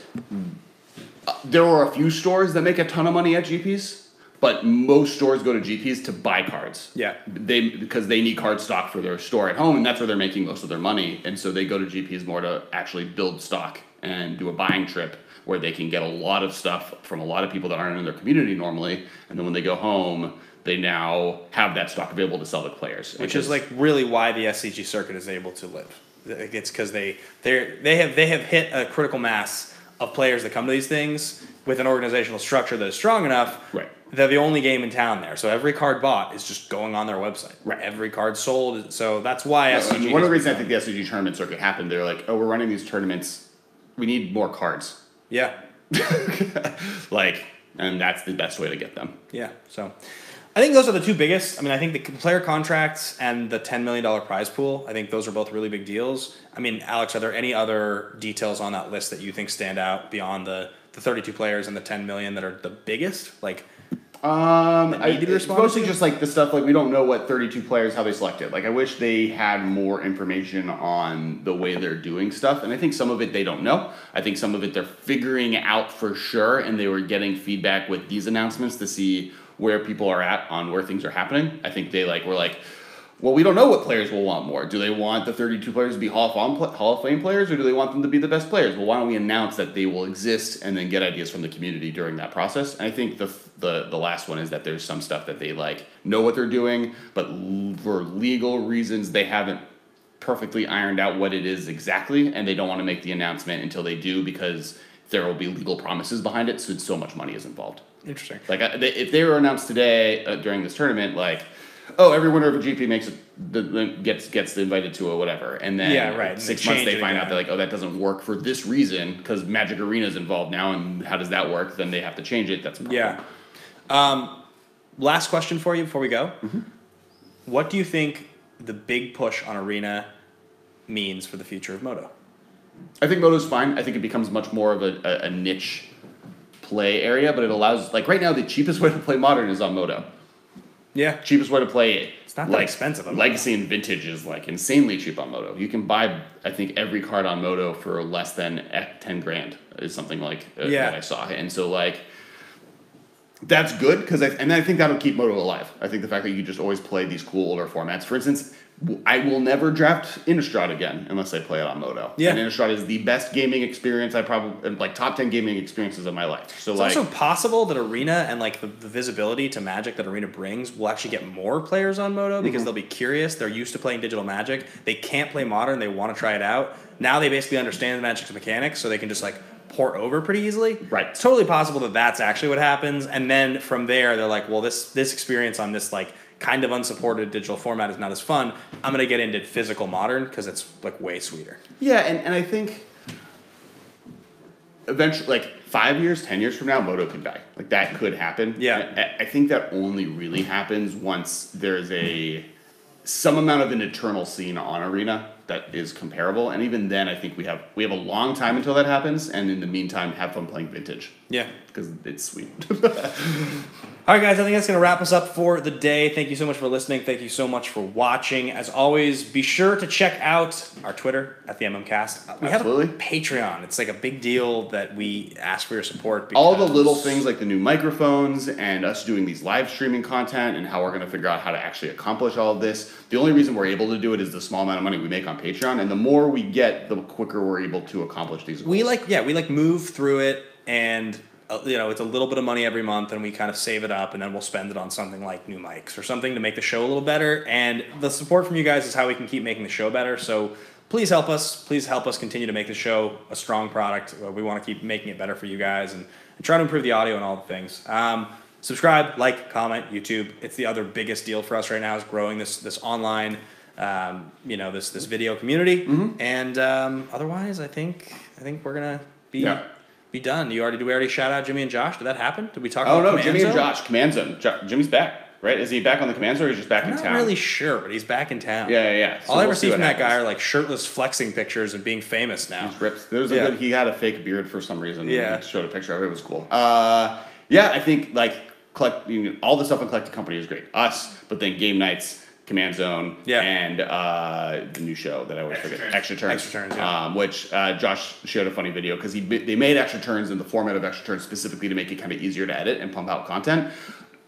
there are a few stores that make a ton of money at GPs, but most stores go to GPs to buy cards. Yeah. Because they need card stock for their store at home, and that's where they're making most of their money. And so they go to GPs more to actually build stock and do a buying trip where they can get a lot of stuff from a lot of people that aren't in their community normally. And then when they go home, they now have that stock available to sell to players. Which is like really why the SCG circuit is able to live. It's because they have hit a critical mass of players that come to these things with an organizational structure that is strong enough. Right. They're the only game in town there, so every card bought is just going on their website. Right. Every card sold, so that's why No, SCG. and one of the reasons I think the SCG tournament circuit happened, they're like, oh, we're running these tournaments, we need more cards. Yeah, And that's the best way to get them. yeah. So, I think those are the two biggest. I mean, I think the player contracts and the $10 million prize pool. I think those are both really big deals. I mean, Alex, are there any other details on that list that you think stand out beyond the 32 players and the 10 million that are the biggest? Like, need to be It's responded mostly to? just like the stuff like we don't know what 32 players how they selected. Like I wish they had more information on the way they're doing stuff, and I think some of it they don't know. I think some of it they're figuring out for sure, and they were getting feedback with these announcements to see where people are at on where things are happening. I think they were like, well, we don't know what players will want more. Do they want the 32 players to be Hall of Fame players, or do they want them to be the best players? Well, why don't we announce that they will exist and then get ideas from the community during that process? And I think the last one is that there's some stuff that they know what they're doing, but for legal reasons they haven't perfectly ironed out what it is exactly, and they don't want to make the announcement until they do because there will be legal promises behind it, so much money is involved. interesting. If they were announced today during this tournament, every winner of a GP gets invited to a whatever, and then Yeah, right, and 6 they months change they it find again. out that doesn't work for this reason because Magic Arena is involved now, and how does that work? Then they have to change it. That's a problem. Yeah. Last question for you before we go. Mm-hmm. What do you think the big push on Arena means for the future of Moto? I think Moto's fine. I think it becomes much more of a niche play area, but it allows right now the cheapest way to play Modern is on Moto. Yeah. Cheapest way to play it. It's not that expensive on Moto. Legacy and Vintage is insanely cheap on Moto. You can buy, I think, every card on Moto for less than 10 grand is something that I saw. And so That's good because I think that'll keep Moto alive. I think the fact that you can just always play these cool older formats. For instance, I will never draft Innistrad again unless I play it on Moto. Yeah. And Innistrad is the best gaming experience like top 10 gaming experiences of my life. So It's also possible that Arena and like the visibility to Magic that Arena brings will actually get more players on Moto because they'll be curious. They're used to playing digital Magic. They can't play Modern. They want to try it out. Now they basically understand Magic's mechanics, so they can just like port over pretty easily. Right. It's totally possible that that's actually what happens, and then from there they're like, well, this experience on this like kind of unsupported digital format is not as fun. I'm gonna get into physical Modern because it's like way sweeter. Yeah, and I think eventually, like 5 years, 10 years from now, Moto could die. Like that could happen. Yeah. I think that only really happens once there's some amount of an eternal scene on Arena that is comparable, and even then, I think we have a long time until that happens. And in the meantime, have fun playing Vintage. Yeah. Because it's sweet. All right, guys, I think that's going to wrap us up for the day. Thank you so much for listening. Thank you so much for watching. As always, be sure to check out our Twitter at the MMCast. We Absolutely. have a Patreon. It's like a big deal that we ask for your support. All the little things like the new microphones and us doing these live streaming content and how we're going to figure out how to actually accomplish all of this. The only reason we're able to do it is the small amount of money we make on Patreon, and the more we get, the quicker we're able to accomplish these goals. We move through it, and it's a little bit of money every month, and we kind of save it up, and then we'll spend it on something like new mics or something to make the show a little better. And the support from you guys is how we can keep making the show better. So please help us. Please help us continue to make the show a strong product. We want to keep making it better for you guys and try to improve the audio and all the things. Subscribe, like, comment, YouTube. It's the other biggest deal for us right now is growing this online, this video community. And otherwise, I think we're gonna be done. Did we already shout out Jimmy and Josh? Did that happen? Did we talk about Command Jimmy Zone? and Josh, Command Zone. Jimmy's back, right? Is he back on the Command Zone or is he just back in I'm town? not really sure, but he's back in town. Yeah. So All I ever we'll see what from that guy happens. are like shirtless flexing pictures and being famous now. He's ripped. He had a fake beard for some reason. Yeah. He showed a picture of it. It was cool. I think like all the stuff on Collected Company is great. Us, but then game nights, Command Zone, and the new show that I always forget, Extra Turns. Which Josh shared a funny video because they made Extra Turns in the format of Extra Turns specifically to make it kind of easier to edit and pump out content.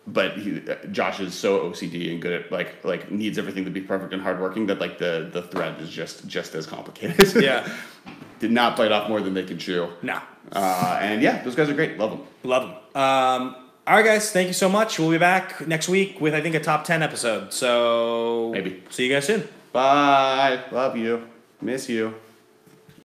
But Josh is so OCD and good at like needs everything to be perfect and hardworking that like the thread is just as complicated. Yeah. Did not bite off more than they could chew. No. Those guys are great. Love them. Love them. All right, guys. Thank you so much. We'll be back next week with, I think, a top 10 episode. So maybe. See you guys soon. Bye. Love you. Miss you.